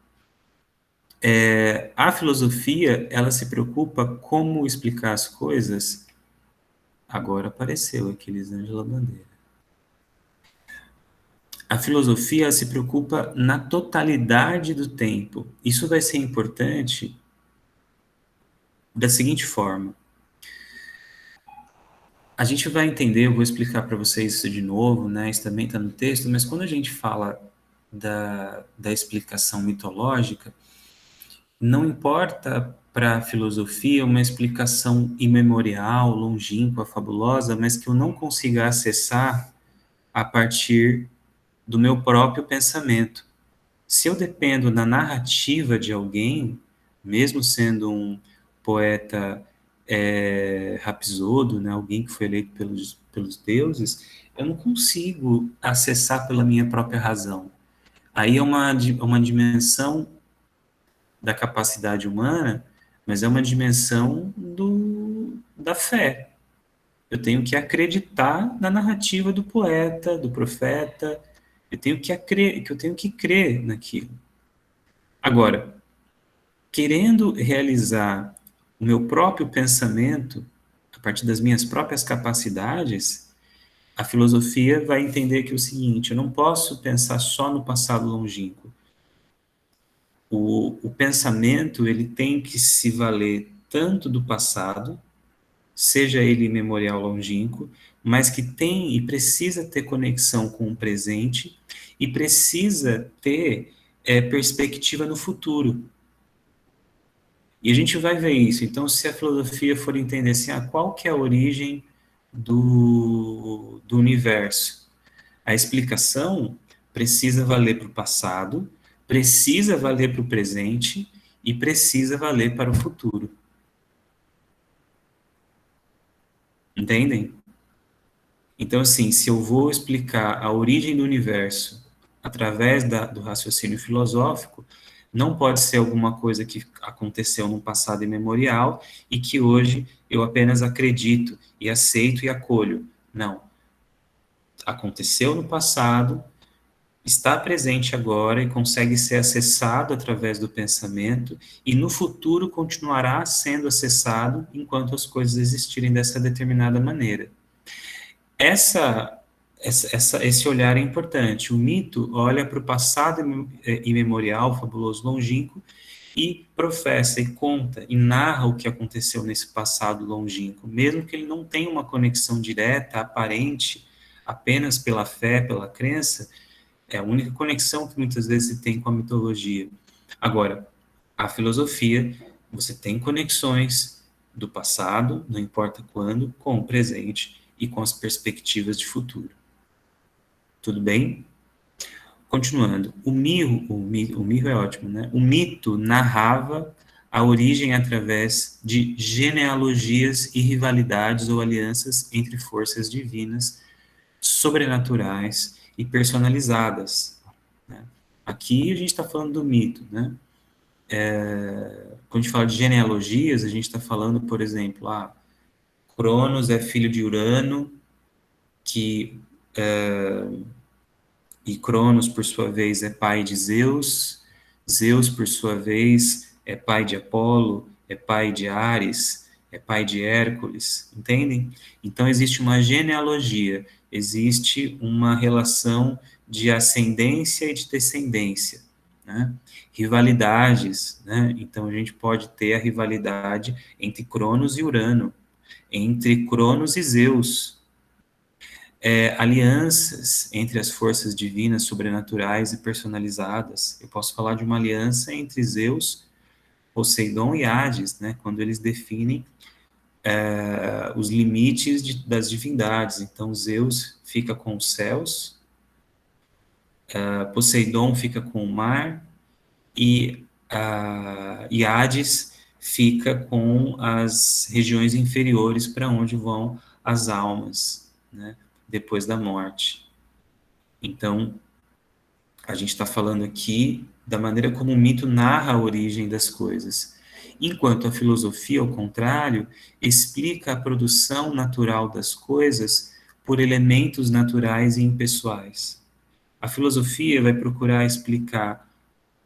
A: a filosofia, ela se preocupa como explicar as coisas. Agora apareceu aqui, Elisângela Bandeira. A filosofia se preocupa na totalidade do tempo. Isso vai ser importante da seguinte forma. A gente vai entender, eu vou explicar para vocês isso de novo, né? Isso também está no texto, mas quando a gente fala da explicação mitológica, não importa para a filosofia uma explicação imemorial, longínqua, fabulosa, mas que eu não consiga acessar a partir do meu próprio pensamento. Se eu dependo da narrativa de alguém, mesmo sendo um poeta rapsodo, né, alguém que foi eleito pelos deuses, eu não consigo acessar pela minha própria razão. Aí é uma dimensão da capacidade humana, mas é uma dimensão da fé. Eu tenho que acreditar na narrativa do poeta, do profeta, eu tenho que crer naquilo. Agora, querendo realizar o meu próprio pensamento, a partir das minhas próprias capacidades, a filosofia vai entender que é o seguinte, eu não posso pensar só no passado longínquo. O pensamento, ele tem que se valer tanto do passado, seja ele memorial longínquo, mas que tem e precisa ter conexão com o presente e precisa ter perspectiva no futuro. E a gente vai ver isso. Então, se a filosofia for entender assim, qual que é a origem do universo? A explicação precisa valer para o passado, precisa valer para o presente e precisa valer para o futuro. Entendem? Então, assim, se eu vou explicar a origem do universo através do raciocínio filosófico, não pode ser alguma coisa que aconteceu no passado imemorial e que hoje eu apenas acredito e aceito e acolho. Não. Aconteceu no passado, está presente agora e consegue ser acessado através do pensamento e no futuro continuará sendo acessado enquanto as coisas existirem dessa determinada maneira. Esse olhar é importante. O mito olha para o passado imemorial, fabuloso, longínquo, e professa, e conta, e narra o que aconteceu nesse passado longínquo, mesmo que ele não tenha uma conexão direta, aparente, apenas pela fé, pela crença, é a única conexão que muitas vezes se tem com a mitologia. Agora, a filosofia, você tem conexões do passado, não importa quando, com o presente e com as perspectivas de futuro. Tudo bem? Continuando, o mirro é ótimo, né? O mito narrava a origem através de genealogias e rivalidades ou alianças entre forças divinas, sobrenaturais e personalizadas, né? Aqui a gente está falando do mito, né? Quando a gente fala de genealogias, a gente está falando, por exemplo, Cronos é filho de Urano, que e Cronos, por sua vez, é pai de Zeus, Zeus, por sua vez, é pai de Apolo, é pai de Ares, é pai de Hércules, entendem? Então, existe uma genealogia, existe uma relação de ascendência e de descendência, né? Rivalidades, né? Então, a gente pode ter a rivalidade entre Cronos e Urano, entre Cronos e Zeus, alianças entre as forças divinas, sobrenaturais e personalizadas. Eu posso falar de uma aliança entre Zeus, Poseidon e Hades, né, quando eles definem os limites das divindades. Então, Zeus fica com os céus, Poseidon fica com o mar e Hades fica com as regiões inferiores para onde vão as almas, né, depois da morte. Então, a gente está falando aqui da maneira como o mito narra a origem das coisas, enquanto a filosofia, ao contrário, explica a produção natural das coisas por elementos naturais e impessoais. A filosofia vai procurar explicar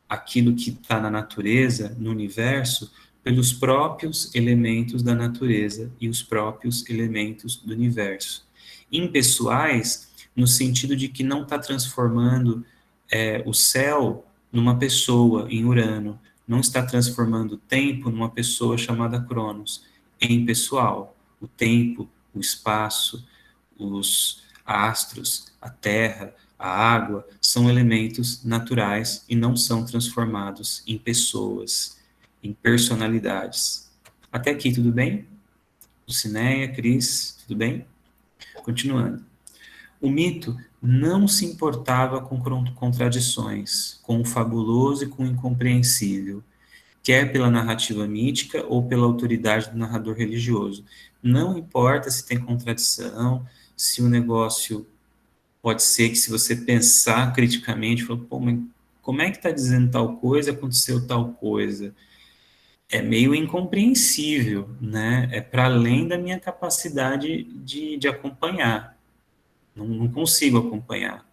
A: aquilo que está na natureza, no universo, pelos próprios elementos da natureza e os próprios elementos do universo. Impessoais, no sentido de que não está transformando o céu numa pessoa, em Urano, não está transformando o tempo numa pessoa chamada Cronos. É impessoal. O tempo, o espaço, os astros, a terra, a água, são elementos naturais e não são transformados em pessoas, em personalidades. Até aqui, tudo bem? Lucinéia, Cris, tudo bem? Continuando. O mito não se importava com contradições, com o fabuloso e com o incompreensível, quer pela narrativa mítica ou pela autoridade do narrador religioso. Não importa se tem contradição, se o negócio pode ser que, se você pensar criticamente, fala, pô, mas como é que está dizendo tal coisa, aconteceu tal coisa? É meio incompreensível, né? É para além da minha capacidade de acompanhar. Não consigo acompanhar.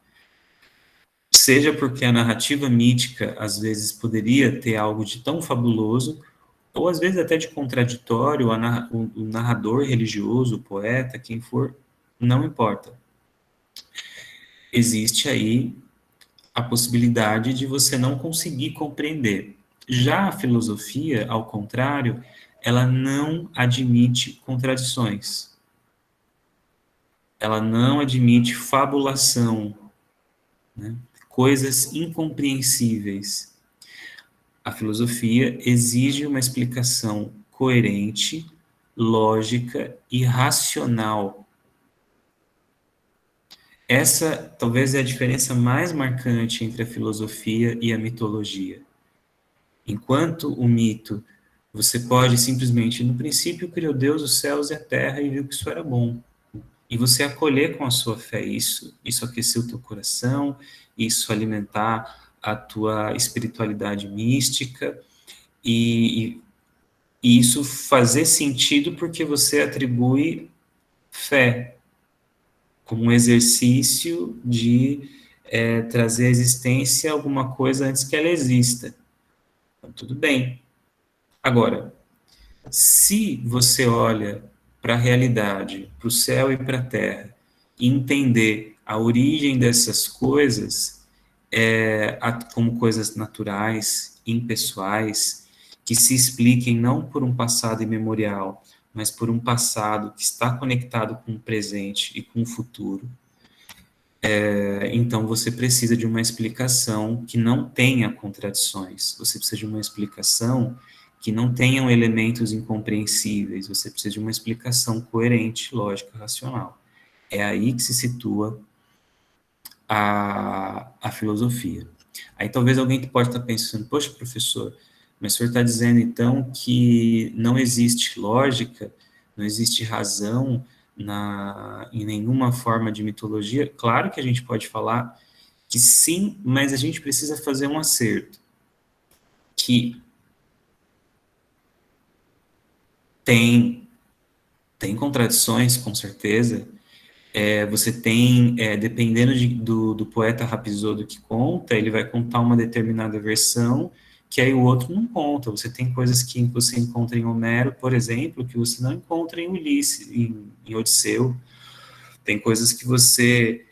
A: Seja porque a narrativa mítica, às vezes, poderia ter algo de tão fabuloso, ou às vezes até de contraditório, o narrador religioso, o poeta, quem for, não importa. Existe aí a possibilidade de você não conseguir compreender. Já a filosofia, ao contrário, ela não admite contradições. Ela não admite fabulação, né? Coisas incompreensíveis. A filosofia exige uma explicação coerente, lógica e racional. Essa talvez é a diferença mais marcante entre a filosofia e a mitologia. Enquanto o mito, você pode simplesmente, no princípio criou Deus os céus e a terra e viu que isso era bom. E você acolher com a sua fé isso aquecer o teu coração, isso alimentar a tua espiritualidade mística e, e isso fazer sentido porque você atribui fé como um exercício de trazer à existência alguma coisa antes que ela exista. Então, tudo bem. Agora, se você olha para a realidade, para o céu e para a terra, e entender a origem dessas coisas como coisas naturais, impessoais, que se expliquem não por um passado imemorial, mas por um passado que está conectado com o presente e com o futuro, então você precisa de uma explicação que não tenha contradições, você precisa de uma explicação que não tenham elementos incompreensíveis, você precisa de uma explicação coerente, lógica, racional. É aí que se situa a filosofia. Aí talvez alguém que pode estar pensando, poxa, professor, mas o senhor está dizendo então que não existe lógica, não existe razão em nenhuma forma de mitologia? Claro que a gente pode falar que sim, mas a gente precisa fazer um acerto, que tem, tem contradições, com certeza. Você tem, dependendo do poeta Rapsódio que conta, ele vai contar uma determinada versão que aí o outro não conta. Você tem coisas que você encontra em Homero, por exemplo, que você não encontra em Ulisses, em Odisseu. Tem coisas que você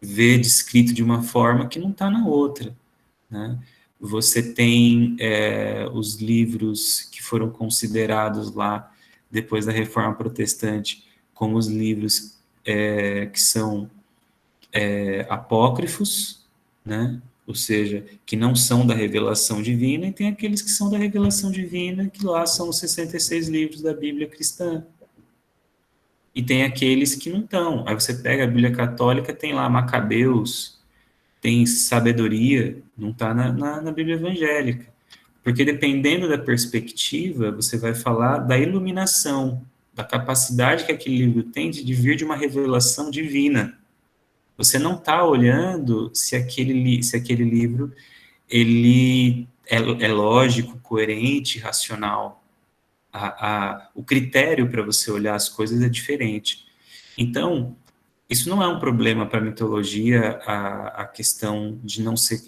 A: vê descrito de uma forma que não está na outra, né? Você tem os livros que foram considerados lá, depois da Reforma Protestante, como os livros que são apócrifos, né? Ou seja, que não são da revelação divina, e tem aqueles que são da revelação divina, que lá são os 66 livros da Bíblia cristã. E tem aqueles que não estão. Aí você pega a Bíblia católica, tem lá Macabeus, tem sabedoria, não está na Bíblia evangélica. Porque dependendo da perspectiva, você vai falar da iluminação, da capacidade que aquele livro tem de vir de uma revelação divina. Você não está olhando se aquele livro ele é lógico, coerente, racional. O critério para você olhar as coisas é diferente. Então, isso não é um problema para a mitologia, a questão de não ser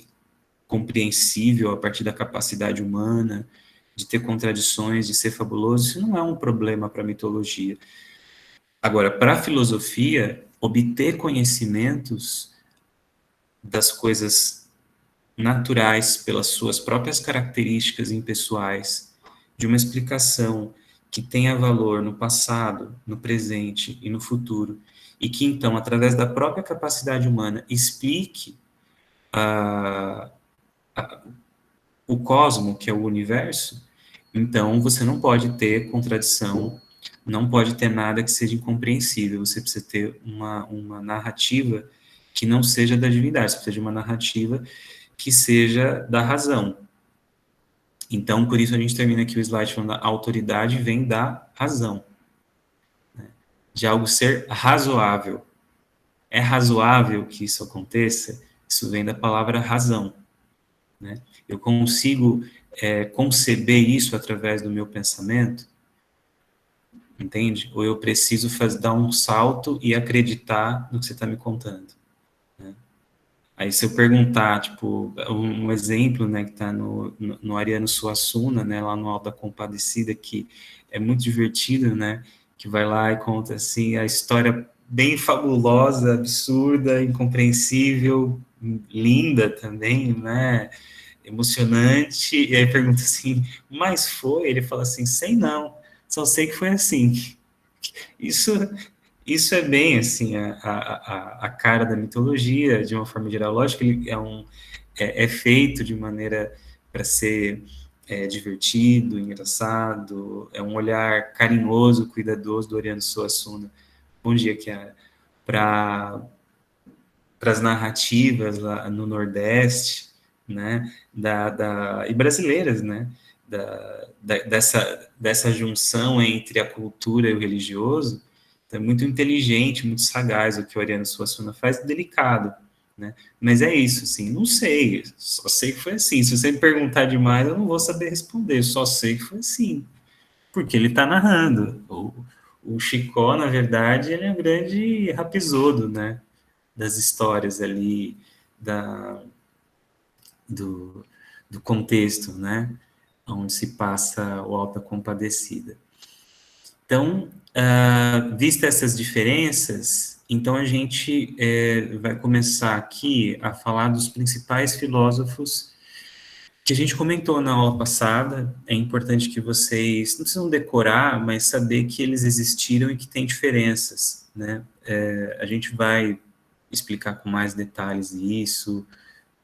A: compreensível a partir da capacidade humana, de ter contradições, de ser fabuloso, isso não é um problema para a mitologia. Agora, para a filosofia, obter conhecimentos das coisas naturais pelas suas próprias características impessoais, de uma explicação que tenha valor no passado, no presente e no futuro, e que então, através da própria capacidade humana, explique a, o cosmo, que é o universo, então você não pode ter contradição, não pode ter nada que seja incompreensível, você precisa ter uma narrativa que não seja da divindade, você precisa de uma narrativa que seja da razão. Então, por isso a gente termina aqui o slide falando a autoridade vem da razão, né? De algo ser razoável. É razoável que isso aconteça? Isso vem da palavra razão, né? Eu consigo conceber isso através do meu pensamento, entende? Ou eu preciso dar um salto e acreditar no que você está me contando, né? Aí se eu perguntar, tipo, um exemplo, né, que está no Ariano Suassuna, né, lá no Alto da Compadecida, que é muito divertido, né, que vai lá e conta, assim, a história bem fabulosa, absurda, incompreensível, linda também, né, emocionante, e aí pergunta assim, mas foi? Ele fala assim, sei não, só sei que foi assim. Isso, isso é bem, assim, a cara da mitologia, de uma forma geral. Lógico que ele é feito de maneira para ser divertido, engraçado, é um olhar carinhoso, cuidadoso do Oriano Suassuna. Bom dia, Chiara. Para as narrativas lá no Nordeste, né, e brasileiras, né, dessa junção entre a cultura e o religioso, é muito inteligente, muito sagaz o que o Ariano Suassuna faz, delicado, né, mas é isso, assim, não sei, só sei que foi assim, se você me perguntar demais, eu não vou saber responder, só sei que foi assim, porque ele está narrando, o Chicó, na verdade, ele é um grande rapisodo, né, das histórias ali, da, do, do contexto, né, onde se passa o Alta Compadecida. Então, vista essas diferenças, então a gente vai começar aqui a falar dos principais filósofos que a gente comentou na aula passada. É importante que vocês não precisam decorar, mas saber que eles existiram e que tem diferenças, né? A gente vai explicar com mais detalhes isso,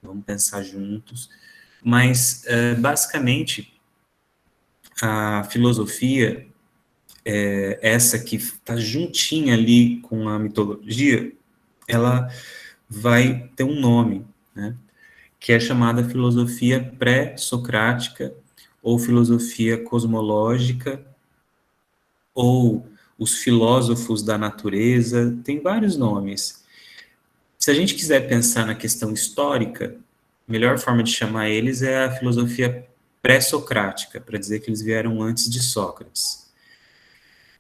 A: vamos pensar juntos, mas basicamente a filosofia essa que está juntinha ali com a mitologia, ela vai ter um nome, né? Que é chamada filosofia pré-socrática, ou filosofia cosmológica, ou os filósofos da natureza, tem vários nomes. Se a gente quiser pensar na questão histórica, a melhor forma de chamar eles é a filosofia pré-socrática, para dizer que eles vieram antes de Sócrates.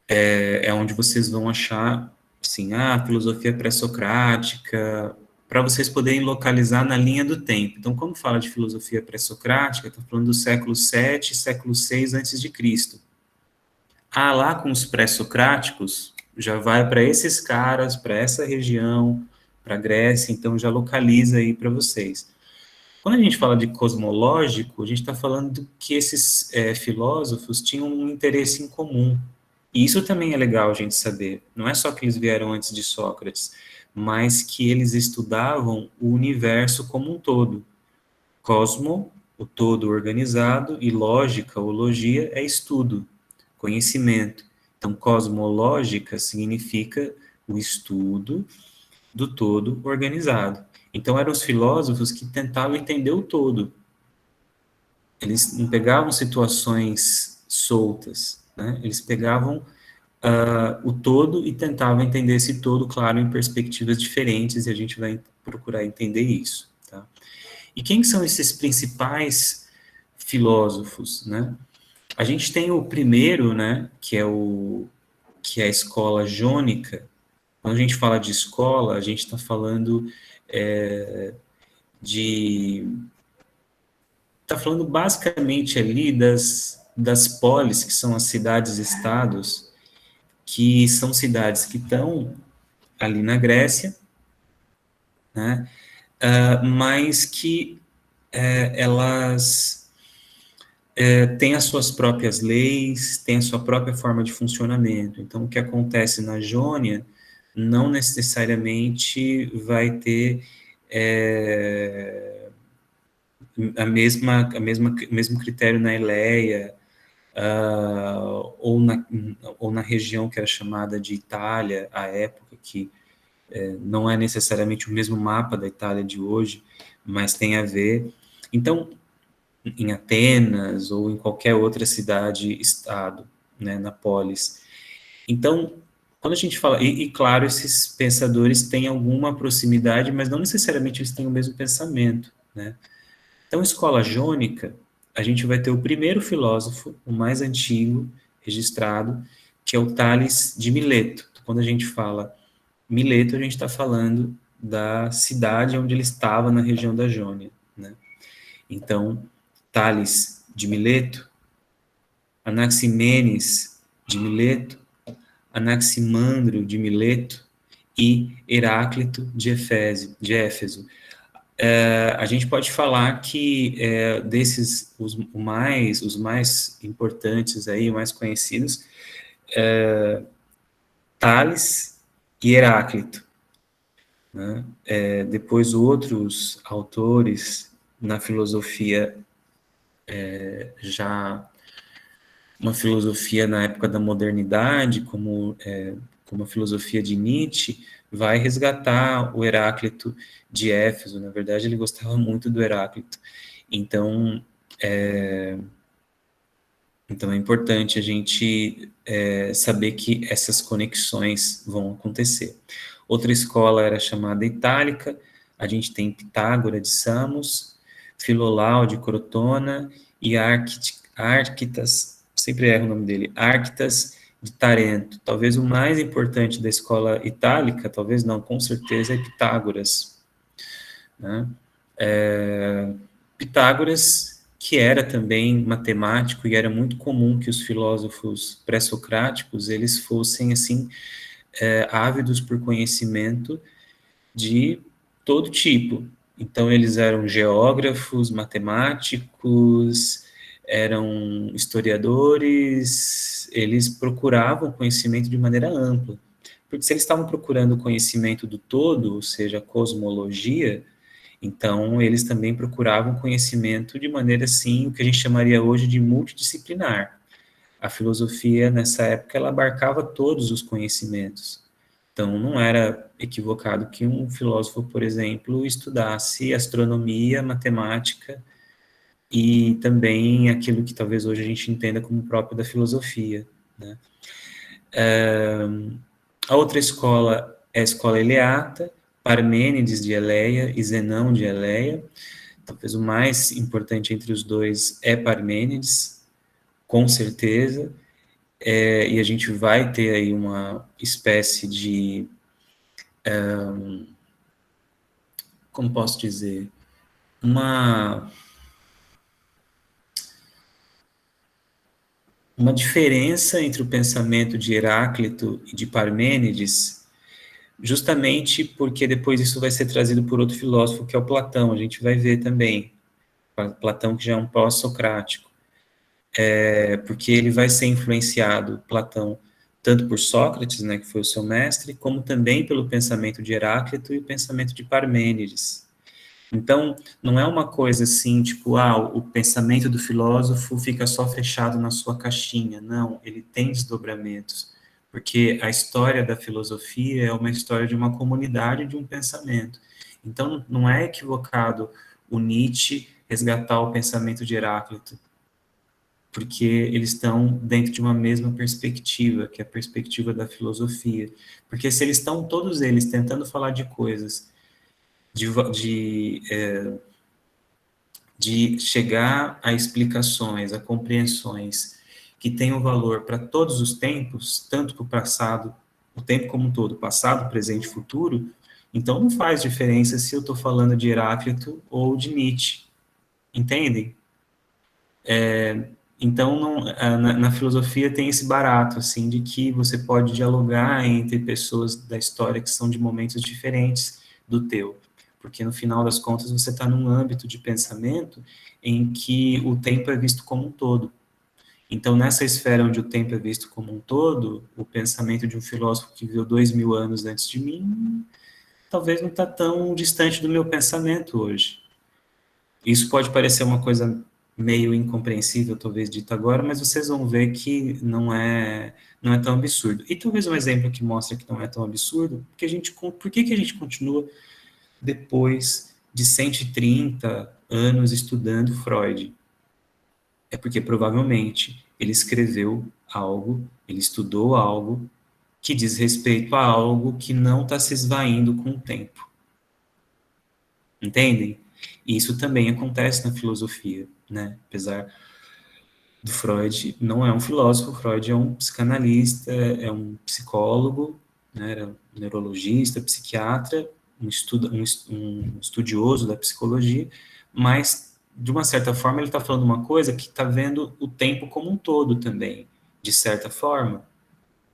A: É onde vocês vão achar, assim, a filosofia pré-socrática, para vocês poderem localizar na linha do tempo. Então, quando fala de filosofia pré-socrática, está falando do século 7, século 6 antes de Cristo. Lá com os pré-socráticos, já vai para esses caras, para essa região, para a Grécia, então já localiza aí para vocês. Quando a gente fala de cosmológico, a gente está falando que esses filósofos tinham um interesse em comum. E isso também é legal a gente saber. Não é só que eles vieram antes de Sócrates, mas que eles estudavam o universo como um todo. Cosmo, o todo organizado, e lógica ou logia é estudo, conhecimento. Então, cosmológica significa o estudo do todo organizado. Então, eram os filósofos que tentavam entender o todo. Eles não pegavam situações soltas, né? Eles pegavam o todo e tentavam entender esse todo, claro, em perspectivas diferentes, e a gente vai procurar entender isso, tá? E quem são esses principais filósofos, né? A gente tem o primeiro, né, que é a escola jônica. Quando a gente fala de escola, a gente está falando de está falando basicamente ali das polis, que são as cidades-estados, que são cidades que estão ali na Grécia, né, mas que elas têm as suas próprias leis, têm a sua própria forma de funcionamento. Então, o que acontece na Jônia não necessariamente vai ter o mesmo critério na Eleia, ou na região que era chamada de Itália, à época, que não é necessariamente o mesmo mapa da Itália de hoje, mas tem a ver. Então, em Atenas ou em qualquer outra cidade-estado, né, na polis. Então, quando a gente fala, claro, esses pensadores têm alguma proximidade, mas não necessariamente eles têm o mesmo pensamento, né? Então, escola jônica, a gente vai ter o primeiro filósofo, o mais antigo, registrado, que é o Tales de Mileto. Quando a gente fala Mileto, a gente está falando da cidade onde ele estava na região da Jônia, né? Então, Tales de Mileto, Anaximenes de Mileto, Anaximandro de Mileto e Heráclito de Éfeso. A gente pode falar que desses, os mais importantes aí, mais conhecidos, Tales e Heráclito, né? Depois outros autores na filosofia, já uma filosofia na época da modernidade, como a filosofia de Nietzsche, vai resgatar o Heráclito de Éfeso. Na verdade, ele gostava muito do Heráclito. Então, então é importante a gente saber que essas conexões vão acontecer. Outra escola era chamada Itálica, a gente tem Pitágora de Samos, Filolau de Crotona e Arquitas, sempre erro o nome dele, Arquitas de Tarento. Talvez o mais importante da escola itálica, talvez não, com certeza é Pitágoras, né? Pitágoras, que era também matemático, e era muito comum que os filósofos pré-socráticos, eles fossem, assim, ávidos por conhecimento de todo tipo. Então, eles eram geógrafos, matemáticos, eram historiadores, eles procuravam conhecimento de maneira ampla. Porque se eles estavam procurando conhecimento do todo, ou seja, cosmologia, então eles também procuravam conhecimento de maneira, assim, o que a gente chamaria hoje de multidisciplinar. a filosofia, nessa época, ela abarcava todos os conhecimentos. Então, não era equivocado que um filósofo, por exemplo, estudasse astronomia, matemática e também aquilo que talvez hoje a gente entenda como próprio da filosofia, né? A outra escola é a escola eleata, Parmênides de Eleia e Zenão de Eleia. Talvez o mais importante entre os dois é Parmênides, com certeza, e a gente vai ter aí uma espécie de, como posso dizer, uma diferença entre o pensamento de Heráclito e de Parmênides, justamente porque depois isso vai ser trazido por outro filósofo, que é o Platão. A gente vai ver também, Platão que já é um pós-socrático, porque ele vai ser influenciado, Platão, tanto por Sócrates, né, que foi o seu mestre, como também pelo pensamento de Heráclito e o pensamento de Parmênides. Então, não é uma coisa assim, tipo, o pensamento do filósofo fica só fechado na sua caixinha. Não, ele tem desdobramentos, porque a história da filosofia é uma história de uma comunidade, de um pensamento. Então, não é equivocado o Nietzsche resgatar o pensamento de Heráclito, porque eles estão dentro de uma mesma perspectiva, que é a perspectiva da filosofia. Porque se eles estão, todos eles, tentando falar de coisas, de, de, de chegar a explicações, a compreensões que tenham valor para todos os tempos, tanto para o passado, o tempo como um todo, passado, presente e futuro, então não faz diferença se eu estou falando de Heráclito ou de Nietzsche, entendem? Então, na filosofia tem esse barato, assim, de que você pode dialogar entre pessoas da história que são de momentos diferentes do teu, porque no final das contas você está num âmbito de pensamento em que o tempo é visto como um todo. Então, nessa esfera onde o tempo é visto como um todo, o pensamento de um filósofo que viveu 2000 anos antes de mim, talvez não está tão distante do meu pensamento hoje. Isso pode parecer uma coisa meio incompreensível, talvez dito agora, mas vocês vão ver que não é tão absurdo. E talvez um exemplo que mostra que não é tão absurdo, porque por que a gente continua depois de 130 anos estudando Freud? É porque provavelmente ele escreveu algo, ele estudou algo que diz respeito a algo que não está se esvaindo com o tempo. Entendem? E isso também acontece na filosofia, né? Apesar do Freud, não é um filósofo, Freud é um psicanalista, é um psicólogo, né? Era um neurologista, psiquiatra, um estudioso da psicologia, mas, de uma certa forma, ele está falando uma coisa que está vendo o tempo como um todo também, de certa forma,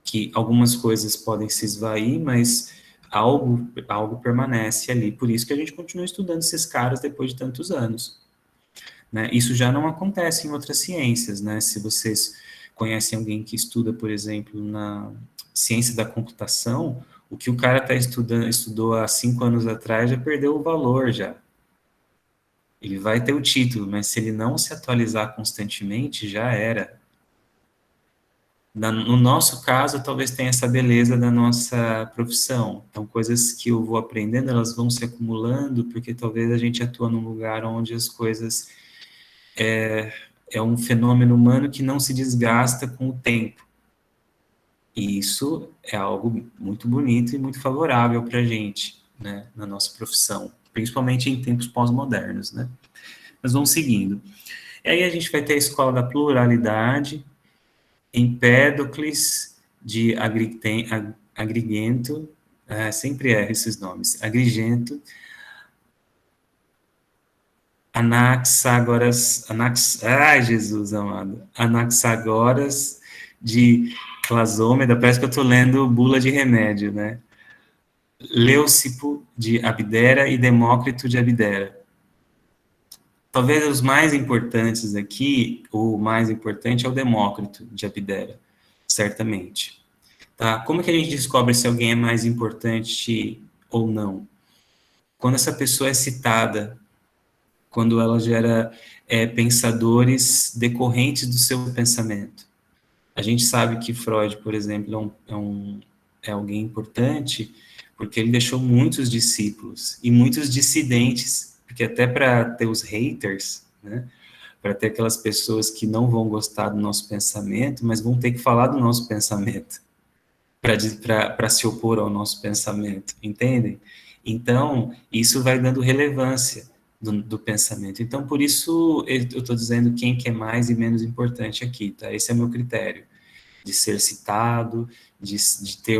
A: que algumas coisas podem se esvair, mas algo permanece ali. Por isso que a gente continua estudando esses caras depois de tantos anos, né? Isso já não acontece em outras ciências, né? Se vocês conhecem alguém que estuda, por exemplo, na ciência da computação, o que o cara estudou há 5 anos atrás já perdeu o valor já. Ele vai ter o título, mas se ele não se atualizar constantemente, já era. No nosso caso, talvez tenha essa beleza da nossa profissão. Então, coisas que eu vou aprendendo, elas vão se acumulando, porque talvez a gente atua num lugar onde as coisas é um fenômeno humano que não se desgasta com o tempo. E isso é algo muito bonito e muito favorável para a gente, né, na nossa profissão, principalmente em tempos pós-modernos, né? Mas vamos seguindo. E aí a gente vai ter a escola da pluralidade, Empédocles de Agrigento, sempre erro esses nomes, Agrigento, Jesus amado, Anaxagoras de Clasômeda, parece que eu estou lendo bula de remédio, né? Leucipo de Abdera e Demócrito de Abdera. Talvez os mais importantes aqui, o mais importante é o Demócrito de Abdera, certamente. Tá? Como que a gente descobre se alguém é mais importante ou não? Quando essa pessoa é citada, quando ela gera pensadores decorrentes do seu pensamento. A gente sabe que Freud, por exemplo, é alguém importante porque ele deixou muitos discípulos e muitos dissidentes, porque até para ter os haters, né, para ter aquelas pessoas que não vão gostar do nosso pensamento, mas vão ter que falar do nosso pensamento para se opor ao nosso pensamento, entendem? Então, isso vai dando relevância do pensamento. Então, por isso, eu estou dizendo quem que é mais e menos importante aqui, tá? Esse é o meu critério, de ser citado, de ter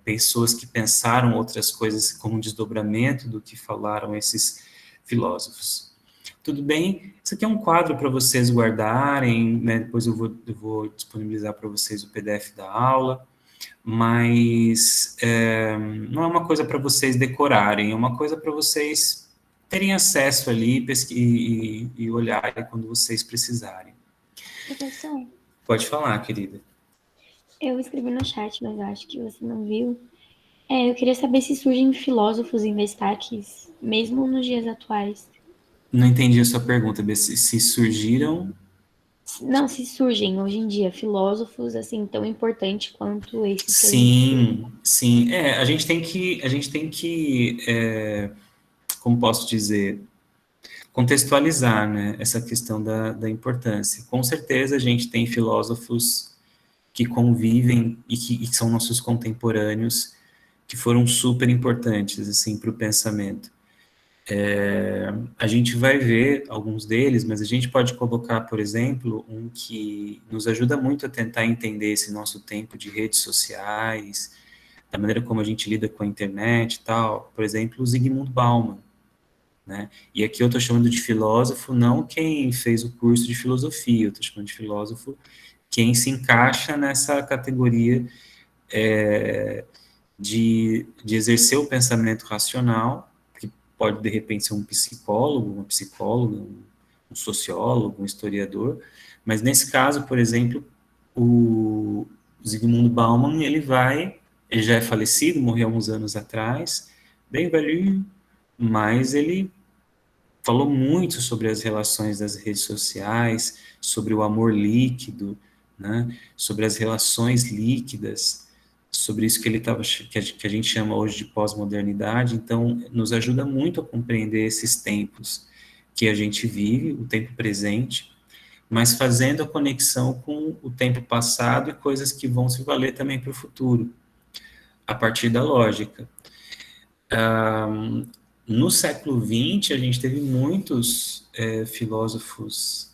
A: pessoas que pensaram outras coisas como um desdobramento do que falaram esses filósofos. Tudo bem? Isso aqui é um quadro para vocês guardarem, né? Depois eu vou disponibilizar para vocês o PDF da aula, mas não é uma coisa para vocês decorarem, é uma coisa para vocês terem acesso ali e olharem quando vocês precisarem.
B: Professor,
A: Pode falar, querida.
B: eu escrevi no chat, mas acho que você não viu. Eu queria saber se surgem filósofos em destaques, mesmo nos dias atuais.
A: Não entendi a sua pergunta, se surgiram.
B: Não, se surgem hoje em dia filósofos assim tão importantes quanto esses que a gente viu.
A: Sim, sim. A gente tem que, como posso dizer, contextualizar, né, essa questão da importância. Com certeza a gente tem filósofos que convivem e que são nossos contemporâneos, que foram super importantes, assim, para o pensamento. A gente vai ver alguns deles, mas a gente pode colocar, por exemplo, um que nos ajuda muito a tentar entender esse nosso tempo de redes sociais, da maneira como a gente lida com a internet e tal, por exemplo, o Zygmunt Bauman, né? E aqui eu estou chamando de filósofo não quem fez o curso de filosofia, eu estou chamando de filósofo quem se encaixa nessa categoria de exercer o pensamento racional, que pode de repente ser um psicólogo, uma psicóloga, um sociólogo, um historiador, mas nesse caso, por exemplo, o Zygmunt Bauman, ele já é falecido, morreu há uns anos atrás, bem velhinho, mas ele falou muito sobre as relações das redes sociais, sobre o amor líquido, né, sobre as relações líquidas, sobre isso que ele tava, que a gente chama hoje de pós-modernidade. Então, nos ajuda muito a compreender esses tempos que a gente vive, o tempo presente, mas fazendo a conexão com o tempo passado e coisas que vão se valer também para o futuro, a partir da lógica. No século XX, a gente teve muitos filósofos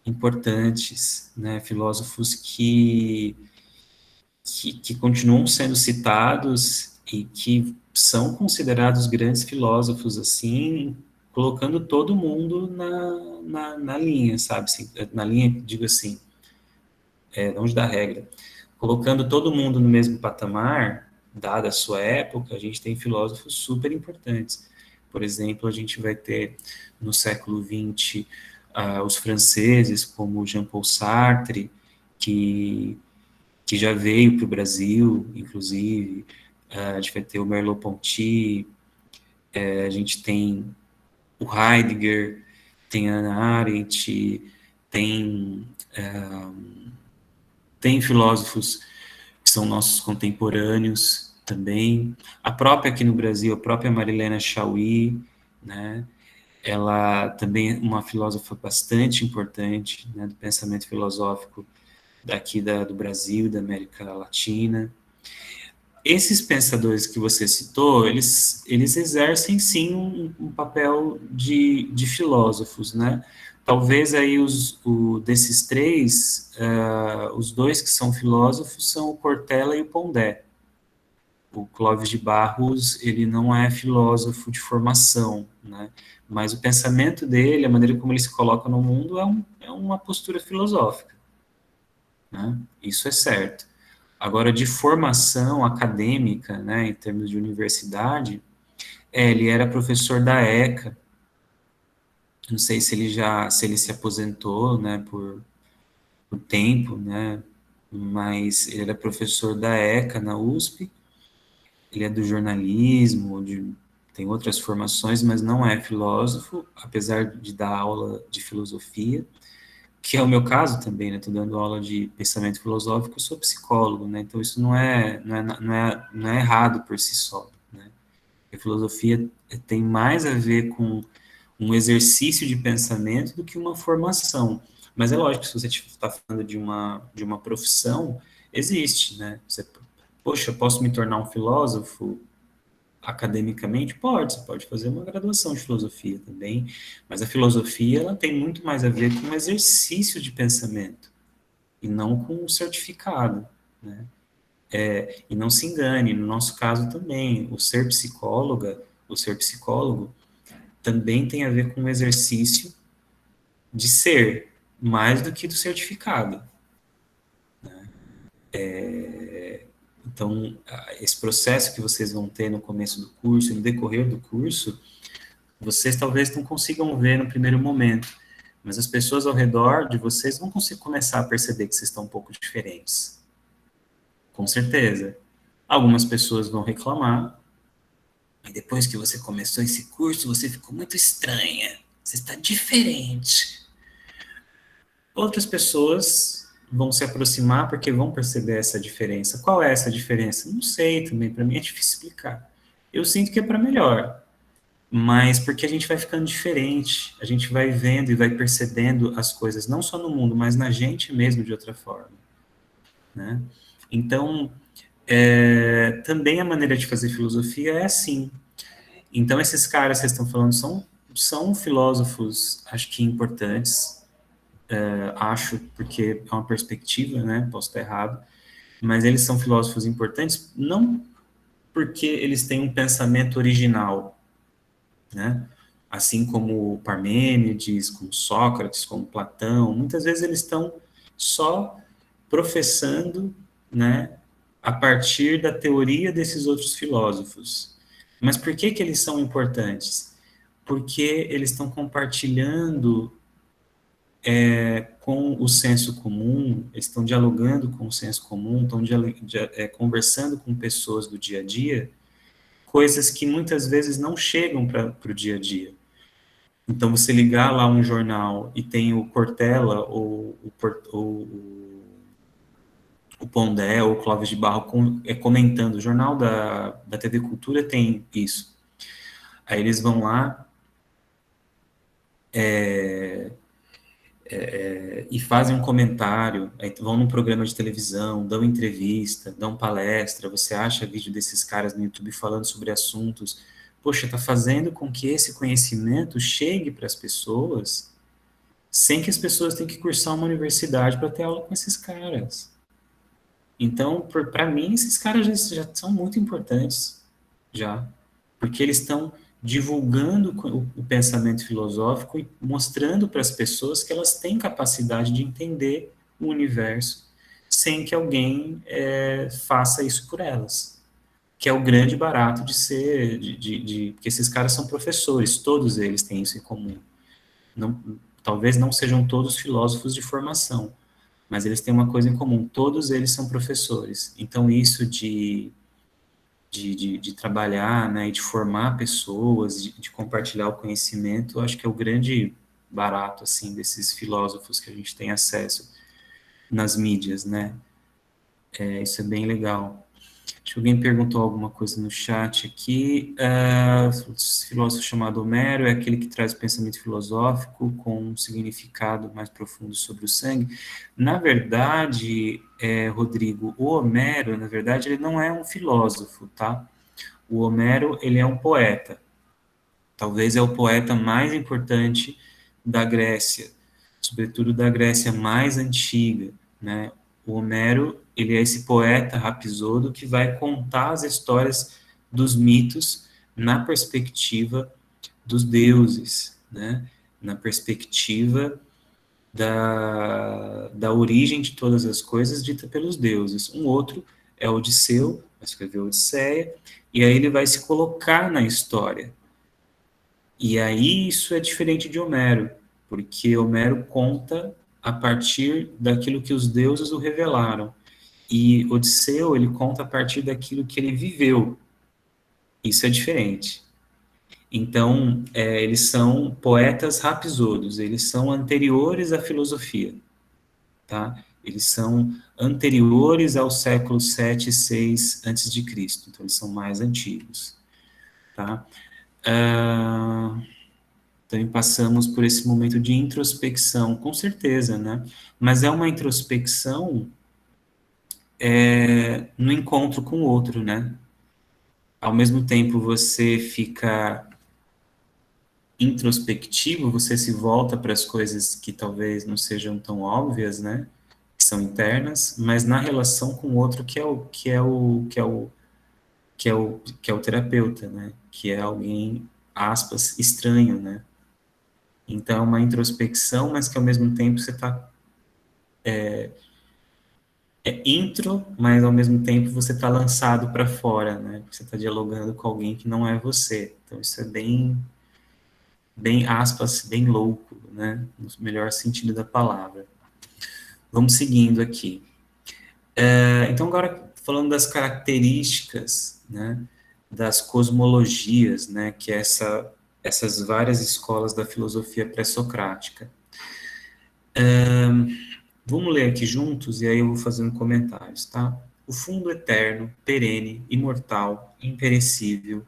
A: importantes, né, filósofos que continuam sendo citados e que são considerados grandes filósofos, assim, colocando todo mundo na linha, sabe? Assim, na linha, digo assim, longe da regra. Colocando todo mundo no mesmo patamar, dada a sua época, a gente tem filósofos super importantes. Por exemplo, a gente vai ter no século XX os franceses, como Jean-Paul Sartre, que, que já veio para o Brasil, inclusive. A gente vai ter o Merleau-Ponty, a gente tem o Heidegger, tem a Hannah Arendt, tem, tem filósofos que são nossos contemporâneos também. A própria aqui no Brasil, a própria Marilena Chauí, né? Ela também é uma filósofa bastante importante, né, do pensamento filosófico daqui do Brasil, da América Latina. Esses pensadores que você citou, eles exercem sim um papel de filósofos, né? Talvez aí desses três, os dois que são filósofos são o Cortella e o Pondé. O Clóvis de Barros, ele não é filósofo de formação, né? Mas o pensamento dele, a maneira como ele se coloca no mundo, é uma postura filosófica, né? Isso é certo. Agora, de formação acadêmica, né, em termos de universidade, ele era professor da ECA. Não sei se ele se aposentou, né, por tempo, né, mas ele era professor da ECA na USP. Ele é do jornalismo, tem outras formações, mas não é filósofo, apesar de dar aula de filosofia. que é o meu caso também, né? Estou dando aula de pensamento filosófico, eu sou psicólogo, né? Então isso não é errado por si só, né? A filosofia tem mais a ver com um exercício de pensamento do que uma formação. Mas é lógico, se você está falando de uma profissão, existe, né? Você, poxa, posso me tornar um filósofo academicamente? Pode, você pode fazer uma graduação de filosofia também, mas a filosofia ela tem muito mais a ver com um exercício de pensamento e não com um certificado, né? E não se engane, no nosso caso também, o ser psicólogo também tem a ver com um exercício de ser, mais do que do certificado. Então, esse processo que vocês vão ter no começo do curso, no decorrer do curso, vocês talvez não consigam ver no primeiro momento, mas as pessoas ao redor de vocês vão começar a perceber que vocês estão um pouco diferentes. Com certeza. Algumas pessoas vão reclamar, e depois que você começou esse curso, você ficou muito estranha, você está diferente. Outras pessoas vão se aproximar porque vão perceber essa diferença. Qual é essa diferença? Não sei também, para mim é difícil explicar. Eu sinto que é para melhor, mas porque a gente vai ficando diferente, a gente vai vendo e vai percebendo as coisas, não só no mundo, mas na gente mesmo de outra forma, né? Então, também a maneira de fazer filosofia é assim. Então, esses caras que vocês estão falando são filósofos, acho que importantes, acho, porque é uma perspectiva, né? Posso estar errado, mas eles são filósofos importantes não porque eles têm um pensamento original, né? Assim como Parmênides, como Sócrates, como Platão, muitas vezes eles estão só professando, né, a partir da teoria desses outros filósofos. Mas por que que eles são importantes? Porque eles estão compartilhando com o senso comum, eles estão dialogando com o senso comum, estão conversando com pessoas do dia a dia, coisas que muitas vezes não chegam para o dia a dia. Então, você ligar lá um jornal e tem o Cortella, ou o Pondé, ou o Clóvis de Barro comentando. O jornal da TV Cultura tem isso. Aí eles vão lá e fazem um comentário, aí vão num programa de televisão, dão entrevista, dão palestra, você acha vídeo desses caras no YouTube falando sobre assuntos. Poxa, está fazendo com que esse conhecimento chegue para as pessoas sem que as pessoas tenham que cursar uma universidade para ter aula com esses caras. Então, para mim, esses caras já são muito importantes, já, porque eles estão divulgando o pensamento filosófico e mostrando para as pessoas que elas têm capacidade de entender o universo sem que alguém faça isso por elas, que é o grande barato de ser, porque esses caras são professores, todos eles têm isso em comum. Não, talvez não sejam todos filósofos de formação, mas eles têm uma coisa em comum, todos eles são professores. Então, isso de trabalhar, né, e de formar pessoas, de compartilhar o conhecimento, eu acho que é o grande barato, assim, desses filósofos que a gente tem acesso nas mídias, né? Isso é bem legal. Acho que alguém perguntou alguma coisa no chat aqui. O filósofo chamado Homero é aquele que traz o pensamento filosófico com um significado mais profundo sobre o sangue. Na verdade, Rodrigo, o Homero, na verdade, ele não é um filósofo, tá? O Homero, ele é um poeta. Talvez é o poeta mais importante da Grécia, sobretudo da Grécia mais antiga, né? O Homero, ele é esse poeta rapsodo que vai contar as histórias dos mitos na perspectiva dos deuses, né? Na perspectiva da origem de todas as coisas dita pelos deuses. Um outro é Odisseu, vai escrever Odisseia, e aí ele vai se colocar na história. E aí isso é diferente de Homero, porque Homero conta a partir daquilo que os deuses o revelaram. E ele conta a partir daquilo que ele viveu. Isso é diferente. Então, eles são poetas rapsôdos, eles são anteriores à filosofia, tá? Eles são anteriores ao século 7 e 6 antes de Cristo, então eles são mais antigos, tá? Também passamos por esse momento de introspecção, com certeza, né? Mas é uma introspecção no encontro com o outro, né? Ao mesmo tempo você fica introspectivo, você se volta para as coisas que talvez não sejam tão óbvias, né? Que são internas, mas na relação com o outro que é o terapeuta, né? Que é alguém, aspas, estranho, né? Então é uma introspecção, mas que ao mesmo tempo você está intro, mas ao mesmo tempo você está lançado para fora, né? Você está dialogando com alguém que não é você. Então isso é bem aspas, bem louco, né? No melhor sentido da palavra. Vamos seguindo aqui. Então agora falando das características, né? Das cosmologias, né? Que é essas várias escolas da filosofia pré-socrática. Vamos ler aqui juntos e aí eu vou fazendo comentários, tá? O fundo eterno, perene, imortal, imperecível,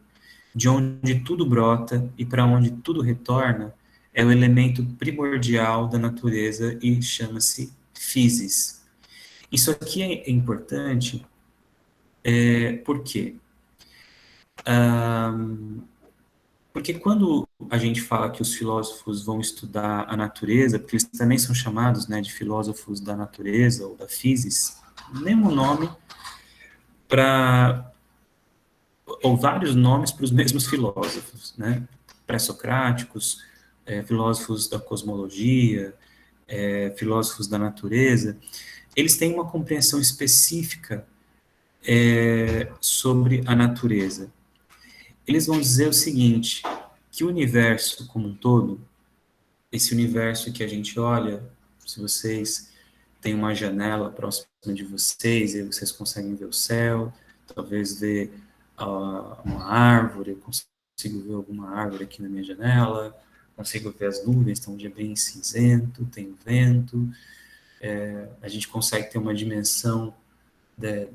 A: de onde tudo brota e para onde tudo retorna, é o elemento primordial da natureza e chama-se physis. Isso aqui é importante, por quê? Porque quando a gente fala que os filósofos vão estudar a natureza, porque eles também são chamados, né, de filósofos da natureza ou da physis, mesmo nome para ou vários nomes para os mesmos filósofos, né? Pré-socráticos, filósofos da cosmologia, filósofos da natureza, eles têm uma compreensão específica sobre a natureza. Eles vão dizer o seguinte, que o universo como um todo, esse universo que a gente olha, se vocês têm uma janela próxima de vocês, e vocês conseguem ver o céu, talvez ver uma árvore, eu consigo ver alguma árvore aqui na minha janela, consigo ver as nuvens, então um dia bem cinzento, tem vento, a gente consegue ter uma dimensão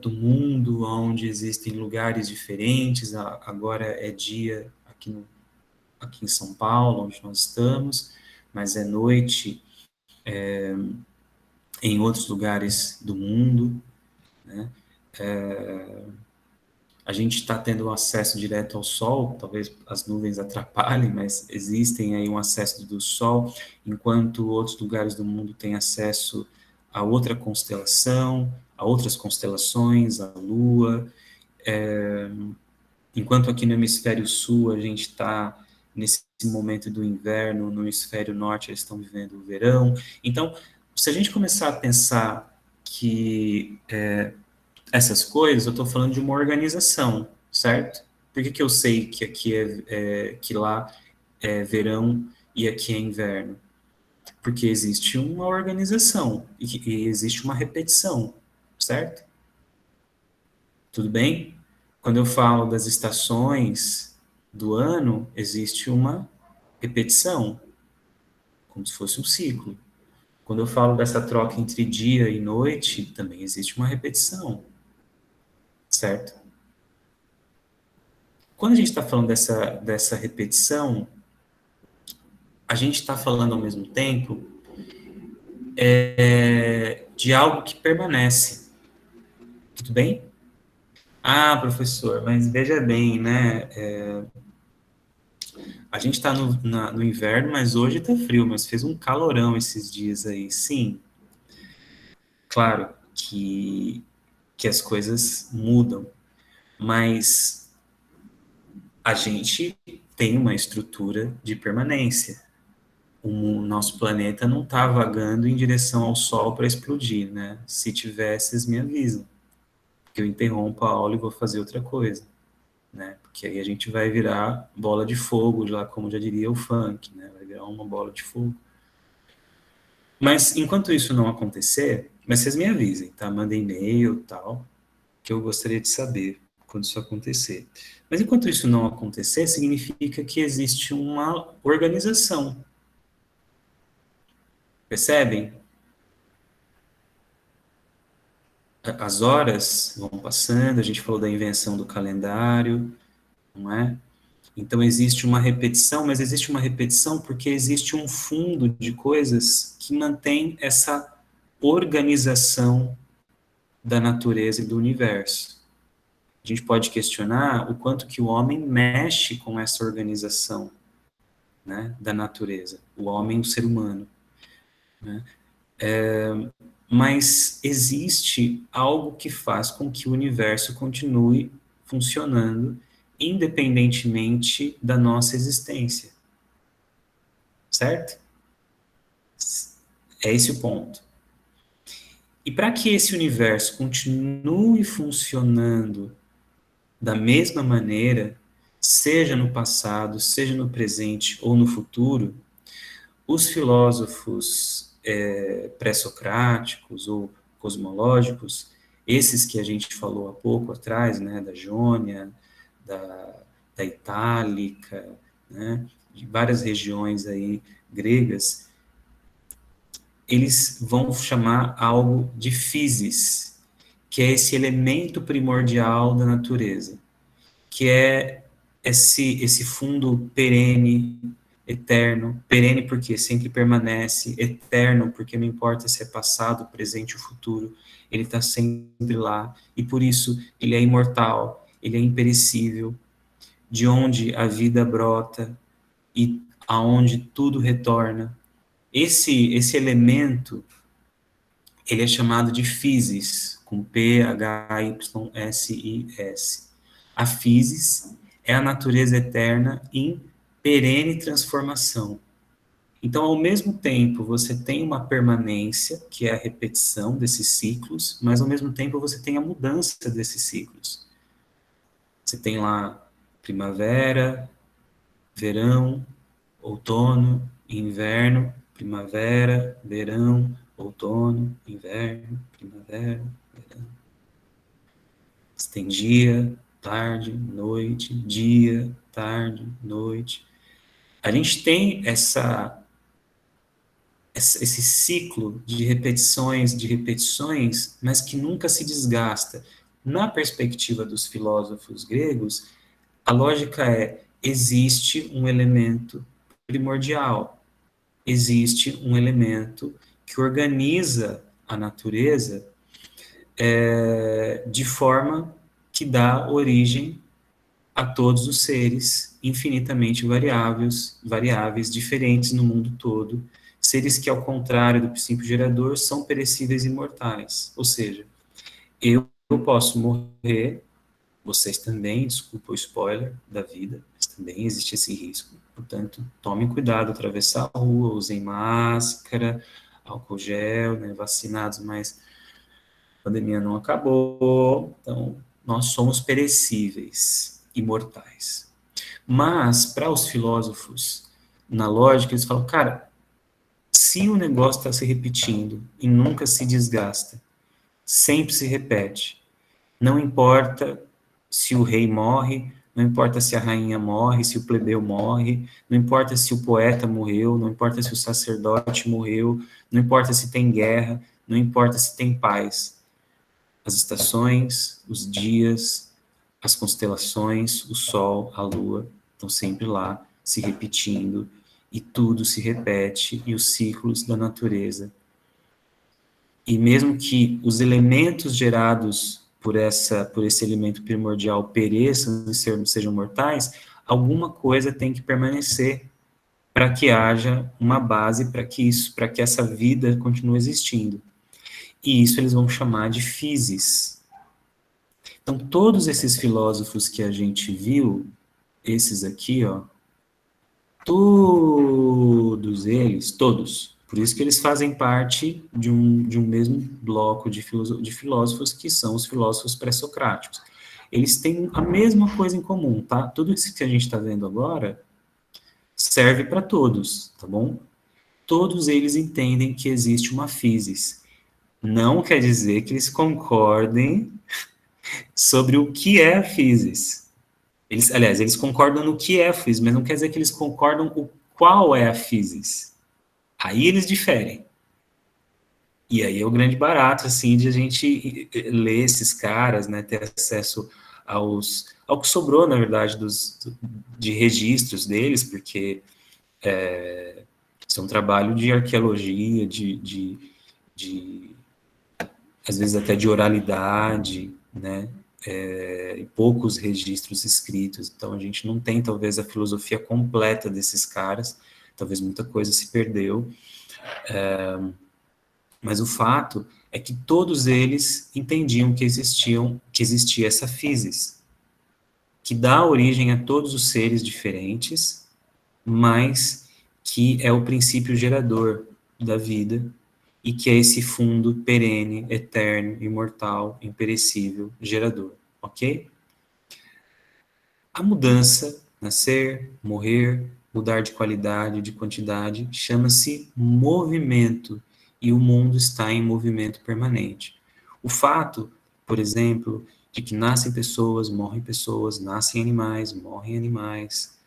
A: do mundo onde existem lugares diferentes, agora é dia aqui em São Paulo, onde nós estamos, mas é noite em outros lugares do mundo, né? A gente está tendo acesso direto ao Sol, talvez as nuvens atrapalhem, mas existem aí um acesso do Sol, enquanto outros lugares do mundo têm acesso a outra constelação, a outras constelações, a Lua, enquanto aqui no hemisfério sul a gente está nesse momento do inverno, no hemisfério norte eles estão vivendo o verão. Então, se a gente começar a pensar que essas coisas, eu estou falando de uma organização, certo? Por que eu sei que aqui que lá é verão e aqui é inverno? Porque existe uma organização e existe uma repetição, certo? Tudo bem? Quando eu falo das estações do ano, existe uma repetição, como se fosse um ciclo. Quando eu falo dessa troca entre dia e noite, também existe uma repetição, certo? Quando a gente está falando dessa repetição, a gente está falando ao mesmo tempo de algo que permanece. Tudo bem? Ah, professor, mas veja bem, né? A gente está no inverno, mas hoje está frio, mas fez um calorão esses dias aí. Sim, claro que as coisas mudam, mas a gente tem uma estrutura de permanência. O nosso planeta não está vagando em direção ao Sol para explodir, né? Se tivesse, vocês me avisam, que eu interrompo a aula e vou fazer outra coisa, né? Porque aí a gente vai virar bola de fogo, lá como já diria o funk, né? Vai virar uma bola de fogo. Mas enquanto isso não acontecer, mas vocês me avisem, tá? Mandem e-mail, tal, que eu gostaria de saber. quando isso acontecer. Mas enquanto isso não acontecer, significa que existe uma organização. Percebem? As horas vão passando, a gente falou da invenção do calendário, não é? Então existe uma repetição, mas existe uma repetição porque existe um fundo de coisas que mantém essa organização da natureza e do universo. A gente pode questionar o quanto que o homem mexe com essa organização, né, da natureza, o homem, o ser humano, né? Mas existe algo que faz com que o universo continue funcionando independentemente da nossa existência, certo? É esse o ponto. E para que esse universo continue funcionando da mesma maneira, seja no passado, seja no presente ou no futuro, os filósofos pré-socráticos ou cosmológicos, esses que a gente falou há pouco atrás, né, da Jônia, da Itálica, né, de várias regiões aí gregas, eles vão chamar algo de physis, que é esse elemento primordial da natureza, que é esse fundo perene, eterno, perene porque sempre permanece, eterno porque não importa se é passado, presente ou futuro, ele está sempre lá, e por isso ele é imortal, ele é imperecível, de onde a vida brota e aonde tudo retorna. Esse elemento, ele é chamado de physis, com P-H-Y-S-I-S. A physis é a natureza eterna em perene transformação. Então, ao mesmo tempo, você tem uma permanência, que é a repetição desses ciclos, mas ao mesmo tempo você tem a mudança desses ciclos. Você tem lá primavera, verão, outono, inverno, primavera, verão, outono, inverno, primavera, verão. Você tem dia, tarde, noite, dia, tarde, noite. A gente tem esse ciclo de repetições, mas que nunca se desgasta. Na perspectiva dos filósofos gregos, a lógica é: existe um elemento primordial, existe um elemento que organiza a natureza de forma que dá origem a todos os seres infinitamente variáveis, diferentes no mundo todo, seres que, ao contrário do princípio gerador, são perecíveis e mortais. Ou seja, eu posso morrer, vocês também, desculpa o spoiler da vida, mas também existe esse risco. Portanto, tomem cuidado, atravessar a rua, usem máscara, álcool gel, né, vacinados, mas a pandemia não acabou, então nós somos perecíveis, imortais. Mas, para os filósofos, na lógica, eles falam, cara, se o negócio está se repetindo e nunca se desgasta, sempre se repete, não importa se o rei morre, não importa se a rainha morre, se o plebeu morre, não importa se o poeta morreu, não importa se o sacerdote morreu, não importa se tem guerra, não importa se tem paz. As estações, os dias, as constelações, o sol, a lua, estão sempre lá, se repetindo, e tudo se repete, e os ciclos da natureza. E mesmo que os elementos gerados por esse elemento primordial pereçam e sejam mortais, alguma coisa tem que permanecer para que haja uma base para que essa vida continue existindo. E isso eles vão chamar de physis. Então, todos esses filósofos que a gente viu, esses aqui, ó, todos eles, todos, por isso que eles fazem parte de um mesmo bloco de filósofos, que são os filósofos pré-socráticos. Eles têm a mesma coisa em comum, tá? Tudo isso que a gente está vendo agora serve para todos, tá bom? Todos eles entendem que existe uma physis. Não quer dizer que eles concordem sobre o que é a physis. Aliás, eles concordam no que é a physis, mas não quer dizer que eles concordam o qual é a physis. Aí eles diferem. E aí é o grande barato, assim, de a gente ler esses caras, né, ter acesso ao que sobrou, na verdade, de registros deles, porque isso é um trabalho de arqueologia, de às vezes até de oralidade, né, e poucos registros escritos. Então a gente não tem, talvez, a filosofia completa desses caras, talvez muita coisa se perdeu, mas o fato é que todos eles entendiam que existia essa physis, que dá origem a todos os seres diferentes, mas que é o princípio gerador da vida e que é esse fundo perene, eterno, imortal, imperecível, gerador, ok? A mudança, nascer, morrer, mudar de qualidade, de quantidade, chama-se movimento, e o mundo está em movimento permanente. O fato, por exemplo, de que nascem pessoas, nascem animais, morrem animais,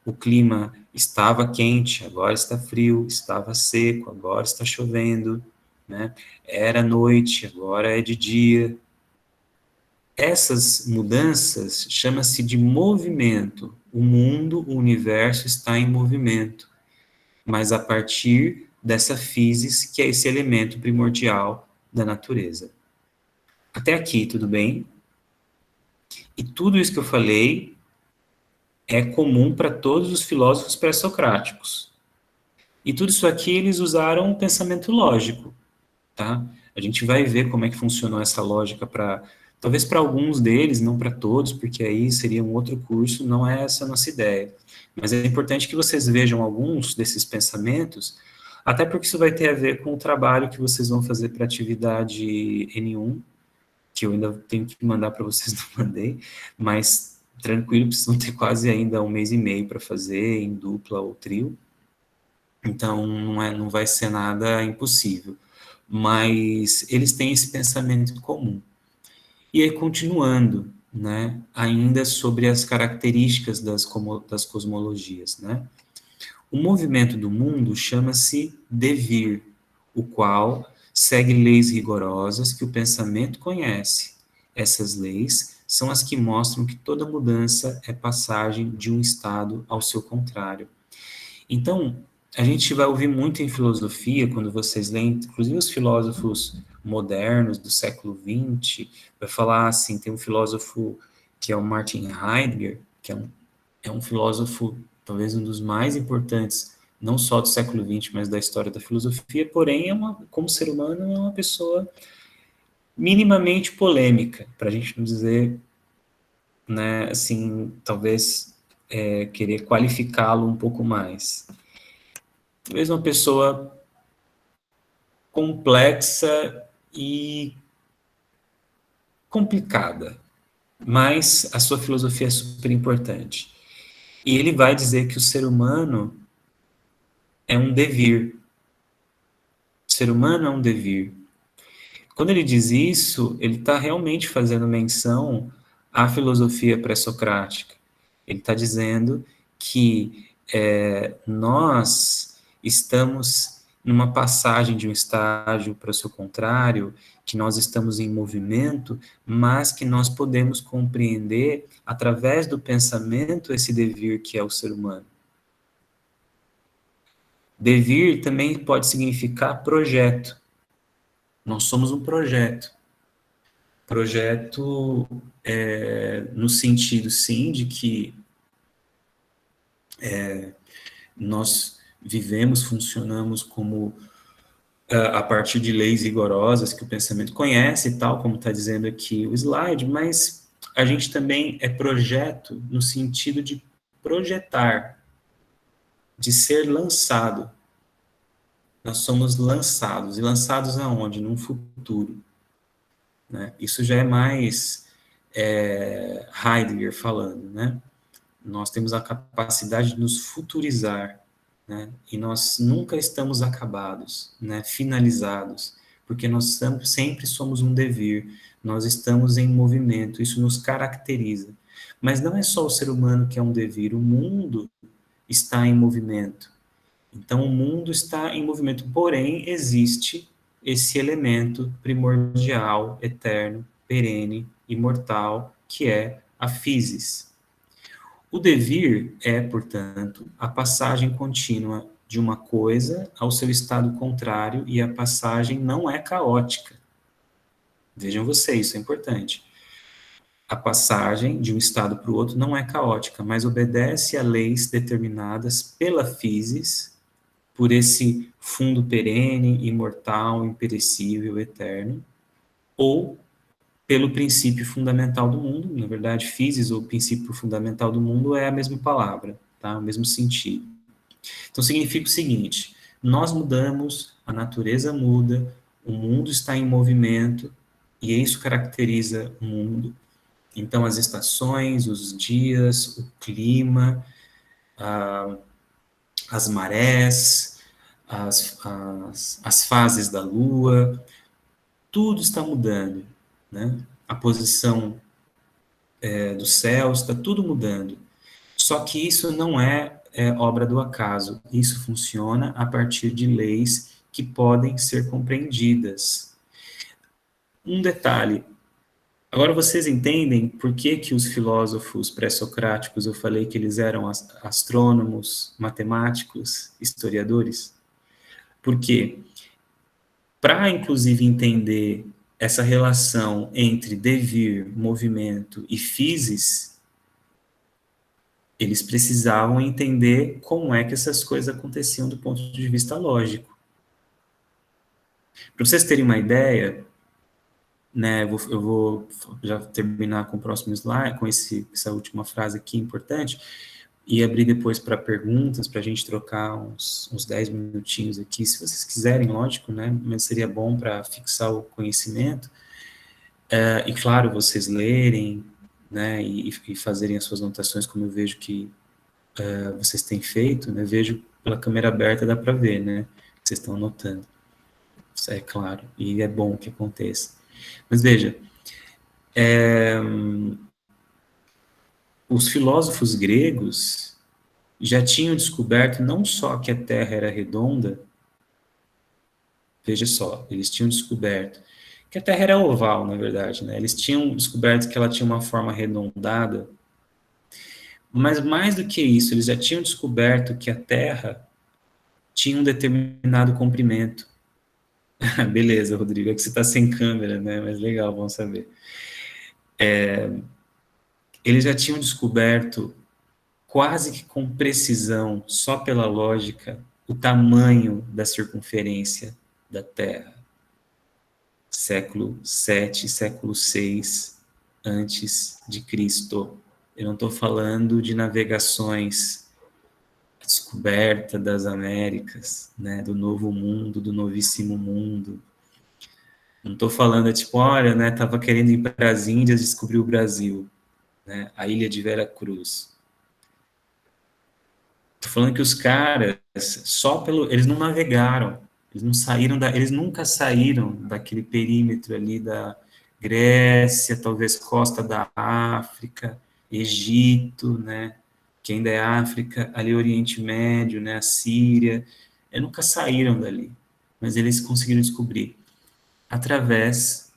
A: o clima estava quente, agora está frio, estava seco, agora está chovendo, né? Era noite, agora é de dia. Essas mudanças chama-se de movimento. O mundo, o universo está em movimento, mas a partir dessa physis, que é esse elemento primordial da natureza. Até aqui, tudo bem? E tudo isso que eu falei é comum para todos os filósofos pré-socráticos. E tudo isso aqui eles usaram o pensamento lógico, tá? A gente vai ver como é que funcionou essa lógica para, talvez para alguns deles, não para todos, porque aí seria um outro curso, não é essa a nossa ideia. Mas é importante que vocês vejam alguns desses pensamentos, até porque isso vai ter a ver com o trabalho que vocês vão fazer para a atividade N1, que eu ainda tenho que mandar para vocês, não mandei, mas tranquilo, precisam ter quase ainda um mês e meio para fazer em dupla ou trio. Então, não vai ser nada impossível. Mas eles têm esse pensamento comum. E aí, continuando, né, ainda sobre as características das cosmologias, né? O movimento do mundo chama-se devir, o qual segue leis rigorosas que o pensamento conhece. Essas leis são as que mostram que toda mudança é passagem de um estado ao seu contrário. Então, a gente vai ouvir muito em filosofia, quando vocês leem, inclusive os filósofos modernos do século XX, vai falar assim, tem um filósofo que é o Martin Heidegger, que é um filósofo, talvez um dos mais importantes, não só do século XX, mas da história da filosofia, porém, como ser humano, é uma pessoa minimamente polêmica, para a gente não dizer, né, assim, talvez querer qualificá-lo um pouco mais. Talvez uma pessoa complexa e complicada, mas a sua filosofia é super importante. E ele vai dizer que o ser humano é um devir. O ser humano é um devir. Quando ele diz isso, ele está realmente fazendo menção à filosofia pré-socrática. Ele está dizendo que nós estamos numa passagem de um estágio para o seu contrário, que nós estamos em movimento, mas que nós podemos compreender, através do pensamento, esse devir que é o ser humano. Devir também pode significar projeto. Nós somos um projeto. Projeto no sentido, sim, de que nós vivemos, funcionamos como a partir de leis rigorosas que o pensamento conhece e tal, como está dizendo aqui o slide, mas a gente também é projeto no sentido de projetar, de ser lançado. Nós somos lançados. E lançados aonde? Num futuro. Né? Isso já é mais Heidegger falando, né? Nós temos a capacidade de nos futurizar, né? E nós nunca estamos acabados, né? Finalizados, porque nós sempre somos um devir. Nós estamos em movimento, isso nos caracteriza. Mas não é só o ser humano que é um devir, o mundo está em movimento. Então, o mundo está em movimento, porém, existe esse elemento primordial, eterno, perene, imortal, que é a physis. O devir é, portanto, a passagem contínua de uma coisa ao seu estado contrário, e a passagem não é caótica. Vejam vocês, isso é importante. A passagem de um estado para o outro não é caótica, mas obedece a leis determinadas pela physis, por esse fundo perene, imortal, imperecível, eterno, ou pelo princípio fundamental do mundo. Na verdade, physis ou princípio fundamental do mundo é a mesma palavra, tá? O mesmo sentido. Então, significa o seguinte: nós mudamos, a natureza muda, o mundo está em movimento, e isso caracteriza o mundo. Então, as estações, os dias, o clima, as marés, as fases da lua, tudo está mudando, né? A posição dos céus, está tudo mudando. Só que isso não é obra do acaso, isso funciona a partir de leis que podem ser compreendidas. Um detalhe, agora vocês entendem por que que os filósofos pré-socráticos, eu falei que eles eram astrônomos, matemáticos, historiadores? Porque, para inclusive entender essa relação entre devir, movimento e physis, eles precisavam entender como é que essas coisas aconteciam do ponto de vista lógico. Para vocês terem uma ideia, né, eu vou já terminar com o próximo slide, com essa última frase aqui importante, e abrir depois para perguntas, para a gente trocar uns 10 minutinhos aqui, se vocês quiserem, lógico, né, mas seria bom para fixar o conhecimento, e claro, vocês lerem, né, e fazerem as suas anotações, como eu vejo que vocês têm feito, né, vejo pela câmera aberta, dá para ver, né, que vocês estão anotando, isso é claro, e é bom que aconteça. Mas veja, os filósofos gregos já tinham descoberto não só que a Terra era redonda, veja só, eles tinham descoberto que a Terra era oval, na verdade, né? Eles tinham descoberto que ela tinha uma forma arredondada, mas mais do que isso, eles já tinham descoberto que a Terra tinha um determinado comprimento. Beleza, Rodrigo, é que você está sem câmera, né? Mas legal, bom saber. Eles já tinham descoberto quase que com precisão, só pela lógica, o tamanho da circunferência da Terra. Século 7, século 6 antes de Cristo. Eu não estou falando de navegações, descoberta das Américas, né, do novo mundo, do novíssimo mundo. Não estou falando, tipo, olha, né, estava querendo ir para as Índias, descobriu o Brasil, né, a ilha de Vera Cruz. Tô falando que os caras, eles não navegaram, eles não saíram eles nunca saíram daquele perímetro ali da Grécia, talvez costa da África, Egito, né, que ainda é África, ali Oriente Médio, né, a Síria, eles nunca saíram dali, mas eles conseguiram descobrir através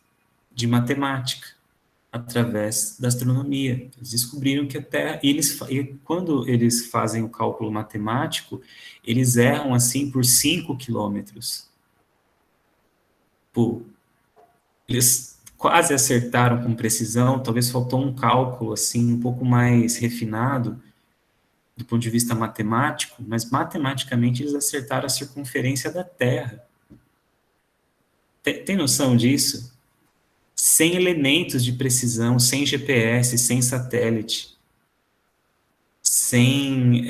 A: de matemática, através da astronomia. Eles descobriram que a Terra, e quando eles fazem o cálculo matemático, eles erram assim por 5 quilômetros. Eles quase acertaram com precisão, talvez faltou um cálculo assim um pouco mais refinado do ponto de vista matemático, mas matematicamente eles acertaram a circunferência da Terra. Tem noção disso? Sem elementos de precisão, sem GPS, sem satélite, sem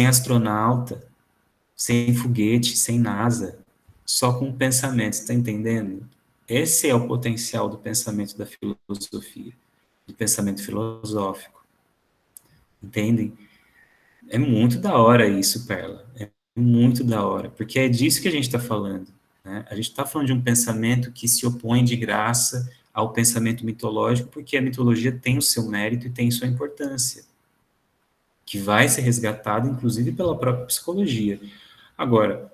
A: astronauta, sem foguete, sem NASA, só com pensamento, está entendendo? Esse é o potencial do pensamento da filosofia, do pensamento filosófico, entendem? É muito da hora isso, Perla, é muito da hora, porque é disso que a gente está falando, né? A gente está falando de um pensamento que se opõe de graça ao pensamento mitológico, porque a mitologia tem o seu mérito e tem sua importância, que vai ser resgatado, inclusive, pela própria psicologia. Agora,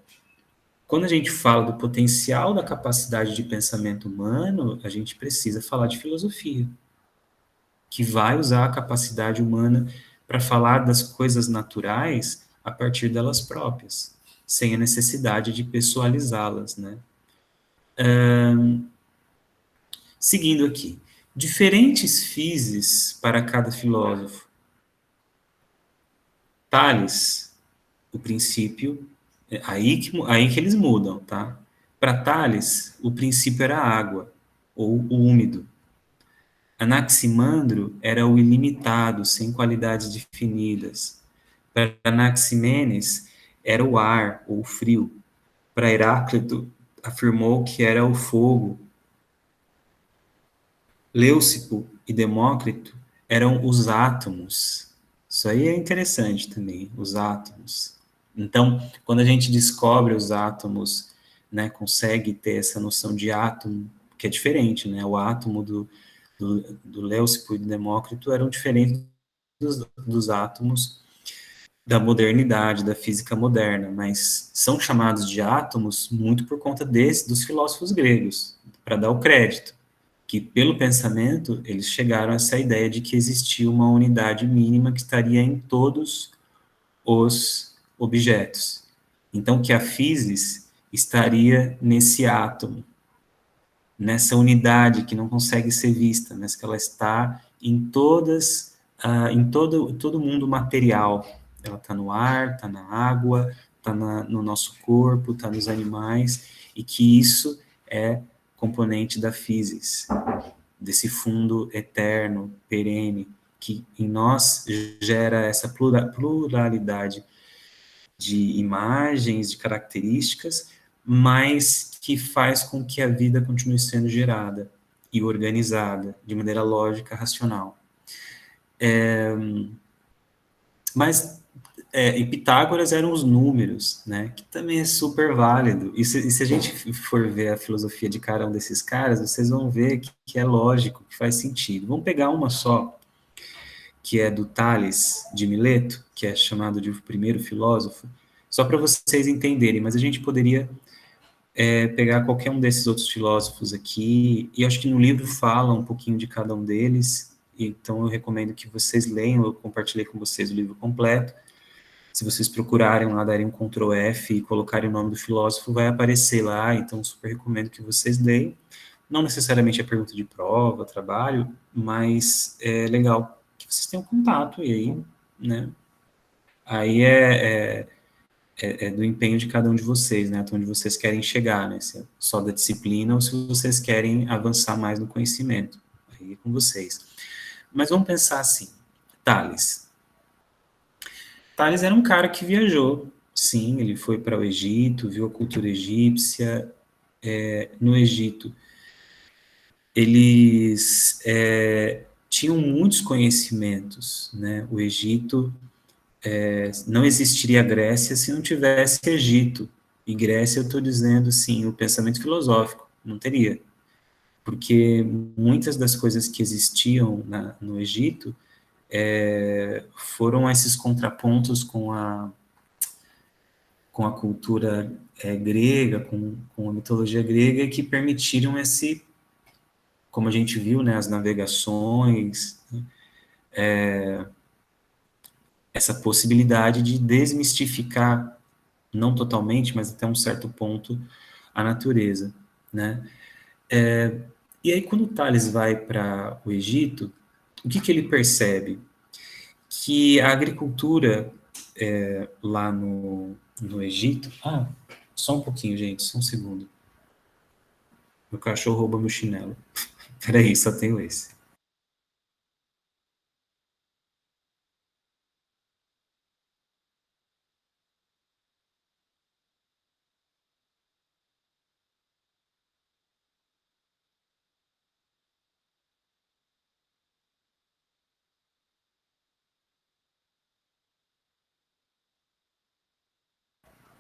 A: quando a gente fala do potencial da capacidade de pensamento humano, a gente precisa falar de filosofia, que vai usar a capacidade humana para falar das coisas naturais a partir delas próprias, sem a necessidade de pessoalizá-las, né? Seguindo aqui, diferentes physis para cada filósofo. Tales, o princípio, aí que eles mudam, tá? Para Tales, o princípio era a água, ou o úmido. Anaximandro era o ilimitado, sem qualidades definidas. Para Anaximenes, era o ar, ou o frio. Para Heráclito, afirmou que era o fogo. Leucipo e Demócrito eram os átomos. Isso aí é interessante também, os átomos. Então, quando a gente descobre os átomos, né, consegue ter essa noção de átomo, que é diferente, né? O átomo do Leucipo e do Demócrito eram diferentes dos átomos da modernidade, da física moderna, mas são chamados de átomos muito por conta dos filósofos gregos, para dar o crédito, que pelo pensamento eles chegaram a essa ideia de que existia uma unidade mínima que estaria em todos os objetos. Então, que a physis estaria nesse átomo, nessa unidade que não consegue ser vista, mas que ela está em em todo mundo material. Ela está no ar, está na água, está no nosso corpo, está nos animais, e que isso é componente da physis, desse fundo eterno, perene, que em nós gera essa pluralidade de imagens, de características, mas que faz com que a vida continue sendo gerada e organizada de maneira lógica, racional. E Pitágoras eram os números, né, que também é super válido. E se a gente for ver a filosofia de cada um desses caras, vocês vão ver que é lógico, que faz sentido. Vamos pegar uma só, que é do Tales de Mileto, que é chamado de o primeiro filósofo, só para vocês entenderem, mas a gente poderia pegar qualquer um desses outros filósofos aqui, e acho que no livro fala um pouquinho de cada um deles, então eu recomendo que vocês leiam, eu compartilhei com vocês o livro completo. Se vocês procurarem lá, darem um Ctrl F e colocarem o nome do filósofo, vai aparecer lá, então super recomendo que vocês leiam. Não necessariamente é pergunta de prova, trabalho, mas é legal que vocês tenham contato, e aí, né, aí é do empenho de cada um de vocês, né, até onde vocês querem chegar, né, se é só da disciplina ou se vocês querem avançar mais no conhecimento, aí é com vocês. Mas vamos pensar assim, Tales. Tales era um cara que viajou, sim, ele foi para o Egito, viu a cultura egípcia. No Egito, eles tinham muitos conhecimentos, né? O Egito, não existiria Grécia se não tivesse Egito. E Grécia, eu estou dizendo, sim, o pensamento filosófico, não teria. Porque muitas das coisas que existiam no Egito foram esses contrapontos com a cultura grega, com a mitologia grega, que permitiram como a gente viu, né, as navegações, essa possibilidade de desmistificar, não totalmente, mas até um certo ponto, a natureza, né? E aí, quando Tales vai para o Egito, o que ele percebe? Que a agricultura lá no Egito... Ah, só um pouquinho, gente, só um segundo. Meu cachorro roubou meu chinelo. Peraí, só tenho esse.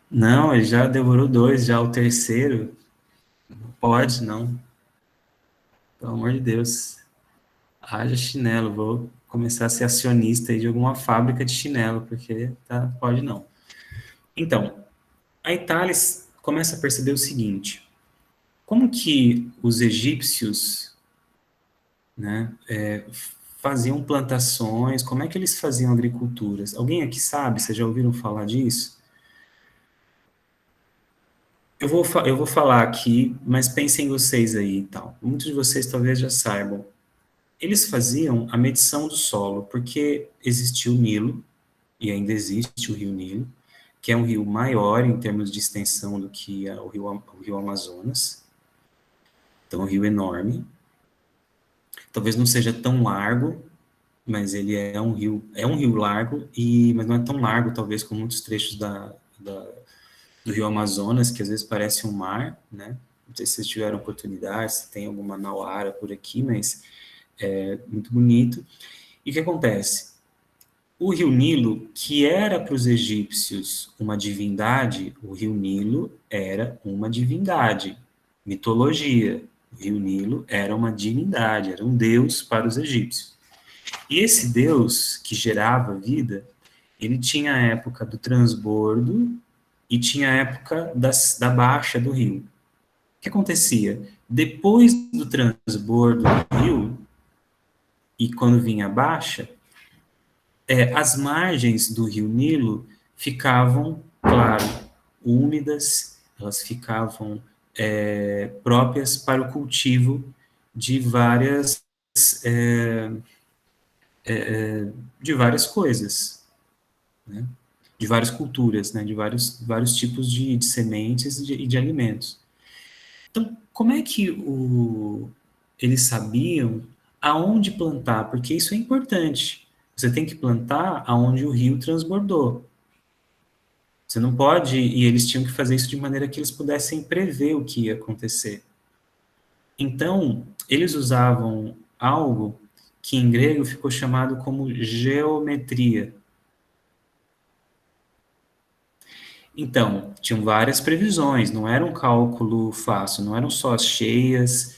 A: Não, ele já devorou dois, já o terceiro. pode, não. Pelo amor de Deus. Haja chinelo, vou começar a ser acionista aí de alguma fábrica de chinelo, porque tá, pode não. Então, aí Tales começa a perceber o seguinte, como que os egípcios, né, faziam plantações, como é que eles faziam agriculturas? Alguém aqui sabe? Vocês já ouviram falar disso? Eu vou falar aqui, mas pensem vocês aí e tal. Muitos de vocês talvez já saibam. Eles faziam a medição do solo, porque existia o Nilo, e ainda existe o Rio Nilo, que é um rio maior em termos de extensão do que o rio Amazonas. Então, é um rio enorme. Talvez não seja tão largo, mas ele é um rio largo, mas não é tão largo, talvez, como muitos trechos do rio Amazonas, que às vezes parece um mar, né? Não sei se vocês tiveram oportunidade, se tem alguma manauara por aqui, mas é muito bonito. E o que acontece? O rio Nilo, que era para os egípcios uma divindade, o rio Nilo era uma divindade, mitologia. O rio Nilo era uma divindade, era um deus para os egípcios. E esse deus que gerava vida, ele tinha a época do transbordo e tinha a época da baixa do rio. O que acontecia? Depois do transbordo do rio, e quando vinha a baixa, as margens do rio Nilo ficavam, claro, úmidas, elas ficavam próprias para o cultivo de é, de várias coisas, né? De várias culturas, né? De vários tipos de sementes e de alimentos. Então, como é que eles sabiam aonde plantar? Porque isso é importante. Você tem que plantar aonde o rio transbordou. Você não pode, e eles tinham que fazer isso de maneira que eles pudessem prever o que ia acontecer. Então, eles usavam algo que em grego ficou chamado como geometria. Então, tinham várias previsões, não era um cálculo fácil, não eram só as cheias,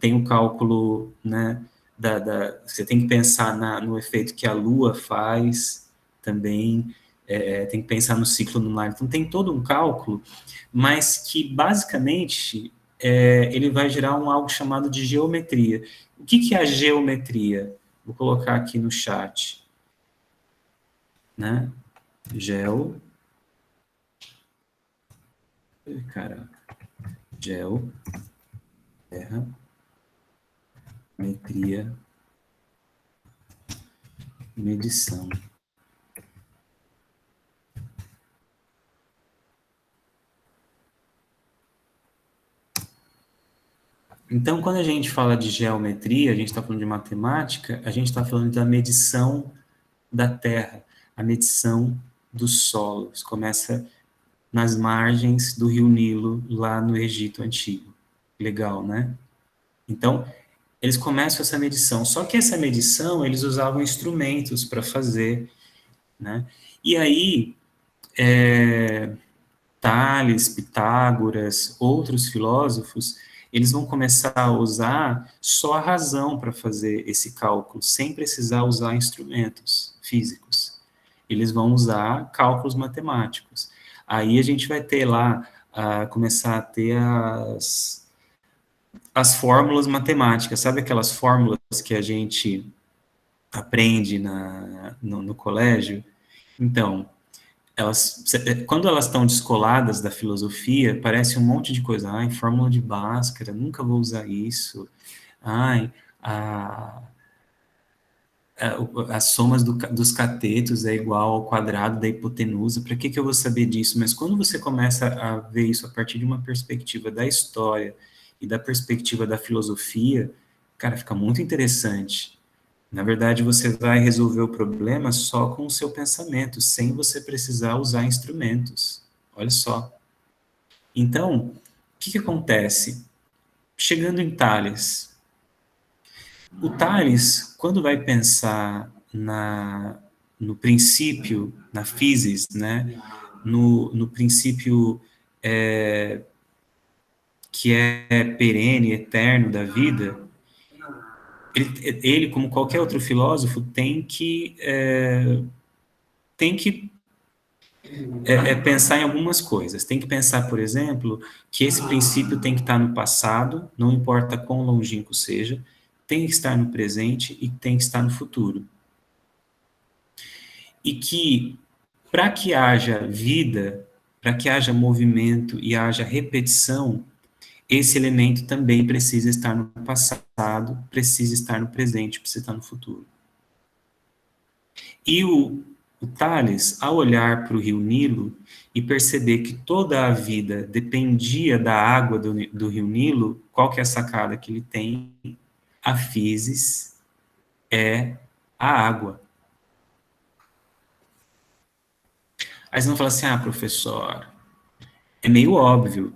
A: tem o cálculo, né, você tem que pensar no efeito que a Lua faz também, tem que pensar no ciclo lunar, então tem todo um cálculo, mas que basicamente ele vai gerar algo chamado de geometria. O que que é a geometria? Vou colocar aqui no chat, né? Geo, caraca, geo, terra, metria, medição. Então, quando a gente fala de geometria, a gente está falando de matemática, a gente está falando da medição da Terra, a medição dos solos. Começa nas margens do rio Nilo, lá no Egito Antigo. Legal, né? Então, eles começam essa medição. Só que essa medição, eles usavam instrumentos para fazer, né? E aí, Tales, Pitágoras, outros filósofos, eles vão começar a usar só a razão para fazer esse cálculo, sem precisar usar instrumentos físicos. Eles vão usar cálculos matemáticos. Aí a gente vai ter lá, começar a ter as fórmulas matemáticas, sabe aquelas fórmulas que a gente aprende no colégio? Então, quando elas estão descoladas da filosofia, parece um monte de coisa. Ai, fórmula de Bhaskara, nunca vou usar isso. Ai, a, as somas dos catetos é igual ao quadrado da hipotenusa. Para que eu vou saber disso? Mas quando você começa a ver isso a partir de uma perspectiva da história e da perspectiva da filosofia, cara, fica muito interessante. Na verdade, você vai resolver o problema só com o seu pensamento, sem você precisar usar instrumentos. Olha só. Então, o que acontece? Chegando em Tales, o Tales, quando vai pensar no princípio, na physis, né? No princípio que é perene, eterno da vida, ele, como qualquer outro filósofo, tem que pensar em algumas coisas. Tem que pensar, por exemplo, que esse princípio tem que estar no passado, não importa quão longínquo seja, tem que estar no presente e tem que estar no futuro. E que, para que haja vida, para que haja movimento e haja repetição, esse elemento também precisa estar no passado, precisa estar no presente, precisa estar no futuro. E o Tales, ao olhar para o rio Nilo e perceber que toda a vida dependia da água do rio Nilo, qual que é a sacada que ele tem? A physis é a água. Aí você não fala assim, professor, é meio óbvio.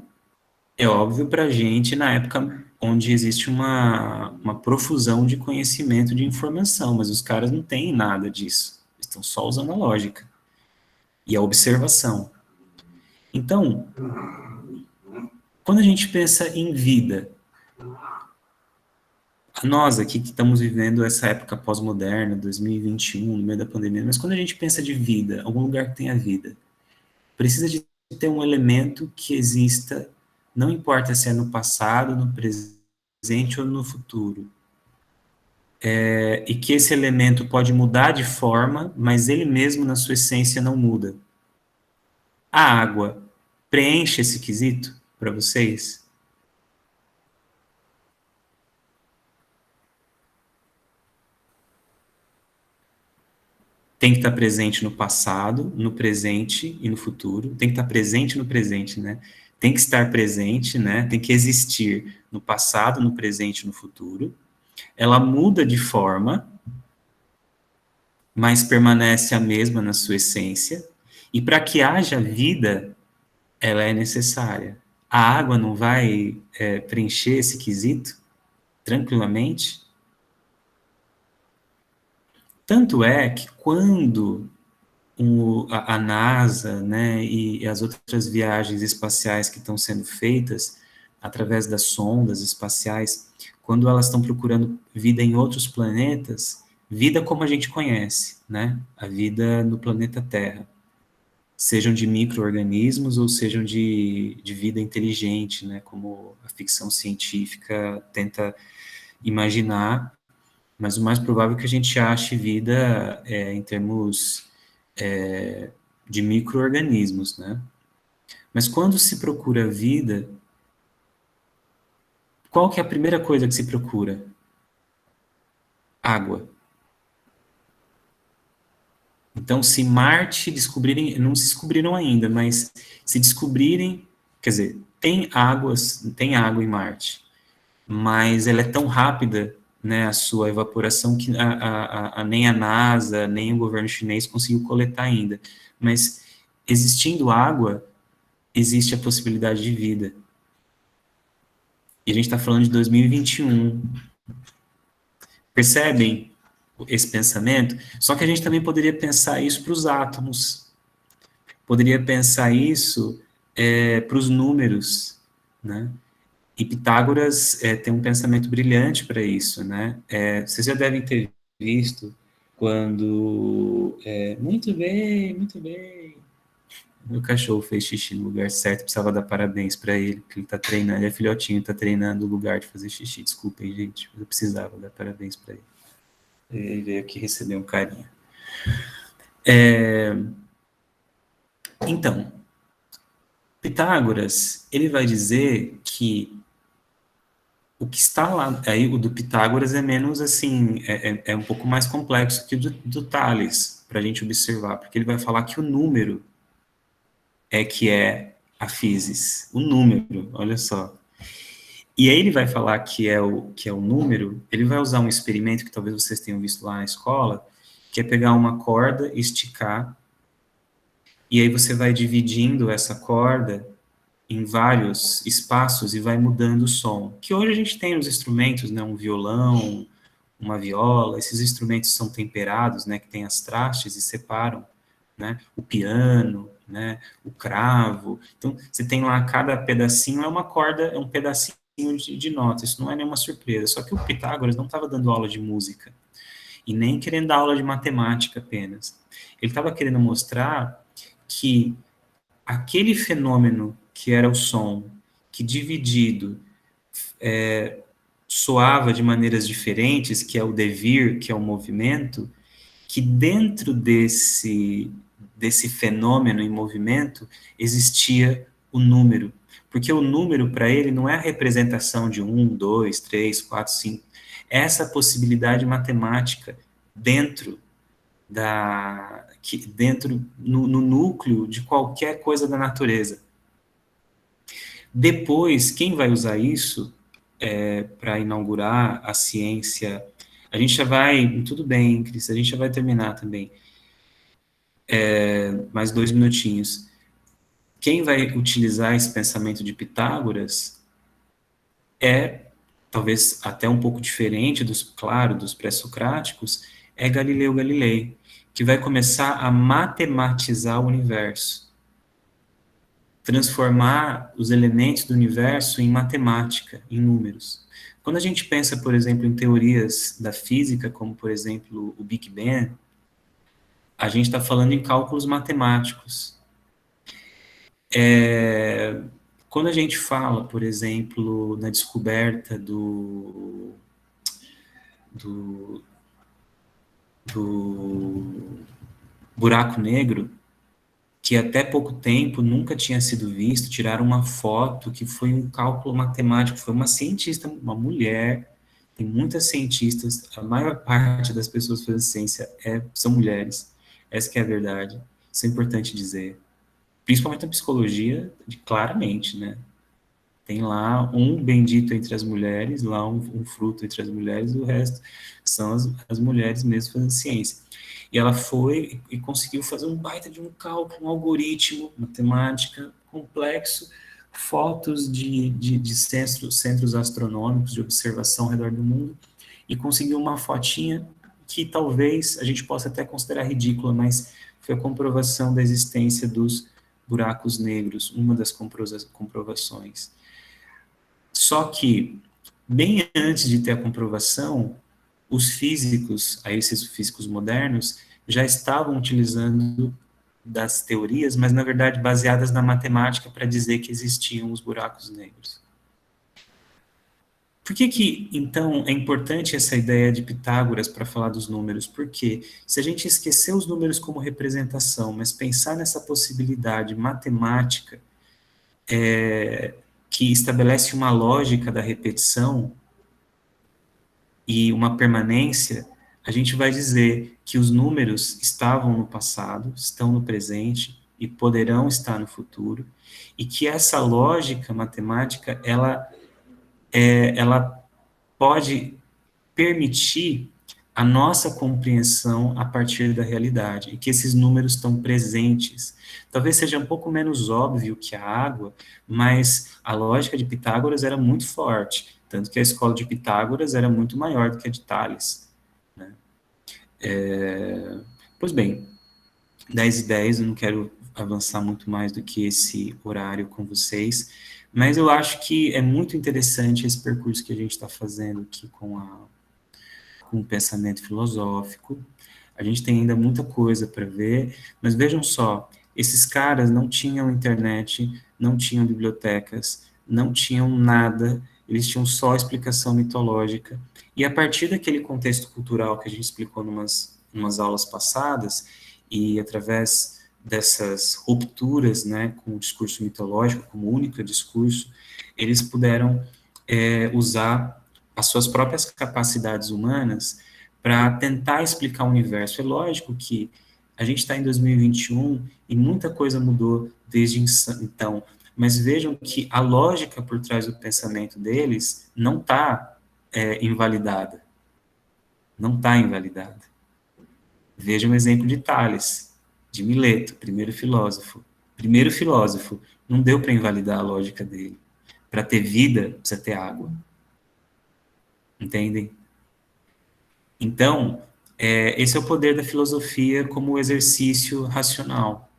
A: É óbvio para a gente na época onde existe uma profusão de conhecimento, de informação, mas os caras não têm nada disso. Estão só usando a lógica e a observação. Então, quando a gente pensa em vida, nós aqui que estamos vivendo essa época pós-moderna, 2021, no meio da pandemia, mas quando a gente pensa de vida, algum lugar que tenha vida, precisa de ter um elemento que exista, não importa se é no passado, no presente ou no futuro. E que esse elemento pode mudar de forma, mas ele mesmo, na sua essência, não muda. A água preenche esse quesito para vocês? Tem que estar presente no passado, no presente e no futuro. Tem que estar presente no presente, né? Tem que estar presente, né? Tem que existir no passado, no presente e no futuro. Ela muda de forma, mas permanece a mesma na sua essência. E para que haja vida, ela é necessária. A água não vai preencher esse quesito tranquilamente? Tanto é que quando a NASA, né, e as outras viagens espaciais que estão sendo feitas através das sondas espaciais, quando elas estão procurando vida em outros planetas, vida como a gente conhece, né, a vida no planeta Terra, sejam de micro-organismos ou sejam de vida inteligente, né, como a ficção científica tenta imaginar, mas o mais provável é que a gente ache vida em termos de micro-organismos, né? Mas quando se procura vida, qual que é a primeira coisa que se procura? Água. Então, se Marte descobrirem, não se descobriram ainda, mas se descobrirem, quer dizer, tem água em Marte, mas ela é tão rápida, né, a sua evaporação, que nem a NASA, nem o governo chinês conseguiu coletar ainda. Mas existindo água, existe a possibilidade de vida. E a gente está falando de 2021. Percebem esse pensamento? Só que a gente também poderia pensar isso para os átomos. Poderia pensar isso para os números, né? E Pitágoras tem um pensamento brilhante para isso, né? Vocês já devem ter visto quando... muito bem, muito bem. Meu cachorro fez xixi no lugar certo, precisava dar parabéns para ele, porque ele tá treinando, ele é filhotinho, tá treinando o lugar de fazer xixi. Desculpem, gente, eu precisava dar parabéns para ele. Ele veio aqui receber um carinho. Então, Pitágoras, ele vai dizer que o que está lá, aí o do Pitágoras é menos assim, é um pouco mais complexo que o do Tales, para a gente observar, porque ele vai falar que o número que é a physis, o número, olha só. E aí ele vai falar que é o número, ele vai usar um experimento que talvez vocês tenham visto lá na escola, que é pegar uma corda, esticar, e aí você vai dividindo essa corda em vários espaços e vai mudando o som. Que hoje a gente tem os instrumentos, né, um violão, uma viola, esses instrumentos são temperados, né, que tem as trastes e separam, né, o piano, né? O cravo. Então, você tem lá, cada pedacinho é uma corda, é um pedacinho de nota. Isso não é nenhuma surpresa. Só que o Pitágoras não estava dando aula de música e nem querendo dar aula de matemática apenas. Ele estava querendo mostrar que aquele fenômeno que era o som, que dividido soava de maneiras diferentes, que é o devir, que é o movimento, que dentro desse fenômeno em movimento existia o número. Porque o número, para ele, não é a representação de 1, 2, 3, 4, 5. É essa possibilidade matemática dentro no núcleo de qualquer coisa da natureza. Depois, quem vai usar isso para inaugurar a ciência? A gente já vai, tudo bem, Cris, a gente já vai terminar também. Mais 2 minutinhos. Quem vai utilizar esse pensamento de Pitágoras talvez até um pouco diferente dos pré-socráticos, é Galileu Galilei, que vai começar a matematizar o universo, transformar os elementos do universo em matemática, em números. Quando a gente pensa, por exemplo, em teorias da física, como, por exemplo, o Big Bang, a gente está falando em cálculos matemáticos. Quando a gente fala, por exemplo, na descoberta do buraco negro, que até pouco tempo nunca tinha sido visto, tiraram uma foto que foi um cálculo matemático, foi uma cientista, uma mulher, tem muitas cientistas, a maior parte das pessoas fazendo ciência são mulheres, essa que é a verdade, isso é importante dizer, principalmente na psicologia, claramente, né? Tem lá um bendito entre as mulheres, lá um fruto entre as mulheres, e o resto são as mulheres mesmo fazendo ciência. E ela foi e conseguiu fazer um baita de um cálculo, um algoritmo, matemática complexo, fotos de centros astronômicos de observação ao redor do mundo, e conseguiu uma fotinha que talvez a gente possa até considerar ridícula, mas foi a comprovação da existência dos buracos negros, uma das comprovações. Só que, bem antes de ter a comprovação, os físicos, aí esses físicos modernos, já estavam utilizando das teorias, mas na verdade baseadas na matemática para dizer que existiam os buracos negros. Por que, então, é importante essa ideia de Pitágoras para falar dos números? Porque se a gente esquecer os números como representação, mas pensar nessa possibilidade matemática que estabelece uma lógica da repetição e uma permanência, a gente vai dizer que os números estavam no passado, estão no presente e poderão estar no futuro, e que essa lógica matemática, ela pode permitir a nossa compreensão a partir da realidade, e que esses números estão presentes. Talvez seja um pouco menos óbvio que a água, mas a lógica de Pitágoras era muito forte, tanto que a escola de Pitágoras era muito maior do que a de Tales. Né? Pois bem, 10h10, eu não quero avançar muito mais do que esse horário com vocês, mas eu acho que é muito interessante esse percurso que a gente está fazendo aqui com o pensamento filosófico. A gente tem ainda muita coisa para ver, mas vejam só, esses caras não tinham internet, não tinham bibliotecas, não tinham nada, eles tinham só explicação mitológica, e a partir daquele contexto cultural que a gente explicou numas aulas passadas, e através dessas rupturas, né, com o discurso mitológico como único discurso, eles puderam usar as suas próprias capacidades humanas para tentar explicar o universo. É lógico que a gente está em 2021 e muita coisa mudou desde então, mas vejam que a lógica por trás do pensamento deles não está invalidada. Não está invalidada. Vejam o exemplo de Tales, de Mileto, primeiro filósofo. Primeiro filósofo, não deu para invalidar a lógica dele. Para ter vida, precisa ter água. Entendem? Então, esse é o poder da filosofia como exercício racional.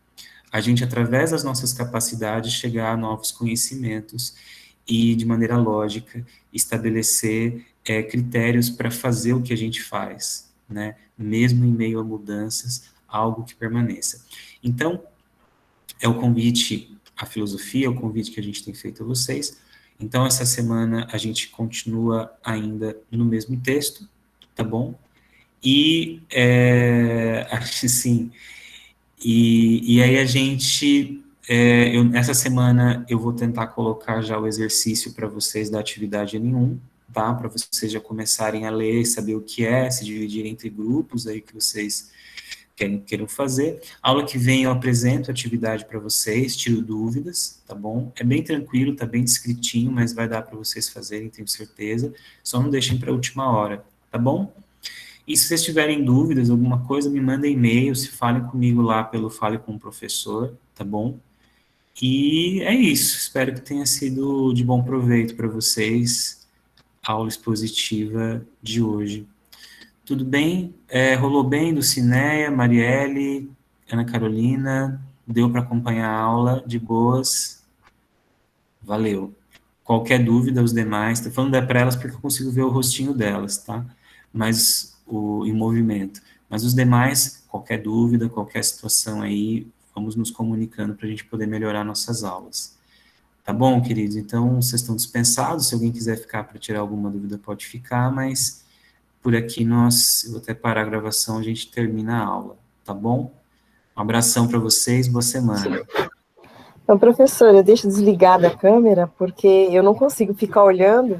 A: a gente, através das nossas capacidades, chegar a novos conhecimentos e, de maneira lógica, estabelecer critérios para fazer o que a gente faz, né? Mesmo em meio a mudanças, algo que permaneça. Então, é o convite à filosofia, é o convite que a gente tem feito a vocês. Então, essa semana a gente continua ainda no mesmo texto, tá bom? E, acho que sim, e aí a gente, essa semana eu vou tentar colocar já o exercício para vocês da atividade N1, tá? Para vocês já começarem a ler, saber o que é, se dividir entre grupos aí que vocês queiram fazer. Aula que vem eu apresento a atividade para vocês, tiro dúvidas, tá bom? É bem tranquilo, tá bem descritinho, mas vai dar para vocês fazerem, tenho certeza. Só não deixem para a última hora, tá bom? E se vocês tiverem dúvidas, alguma coisa, me mandem e-mail, se falem comigo lá pelo Fale com o Professor, tá bom? E é isso, espero que tenha sido de bom proveito para vocês a aula expositiva de hoje. Tudo bem? Rolou bem, Lucinéia, Marielle, Ana Carolina? Deu para acompanhar a aula de boas? Valeu. Qualquer dúvida, os demais, estou falando para elas porque eu consigo ver o rostinho delas, tá? Mas em movimento. Mas os demais, qualquer dúvida, qualquer situação aí, vamos nos comunicando para a gente poder melhorar nossas aulas. Tá bom, queridos? Então, vocês estão dispensados. Se alguém quiser ficar para tirar alguma dúvida, pode ficar, mas por aqui eu vou até parar a gravação, a gente termina a aula, tá bom? Um abração para vocês, boa semana.
C: Então, professor, eu deixo desligada a câmera porque eu não consigo ficar olhando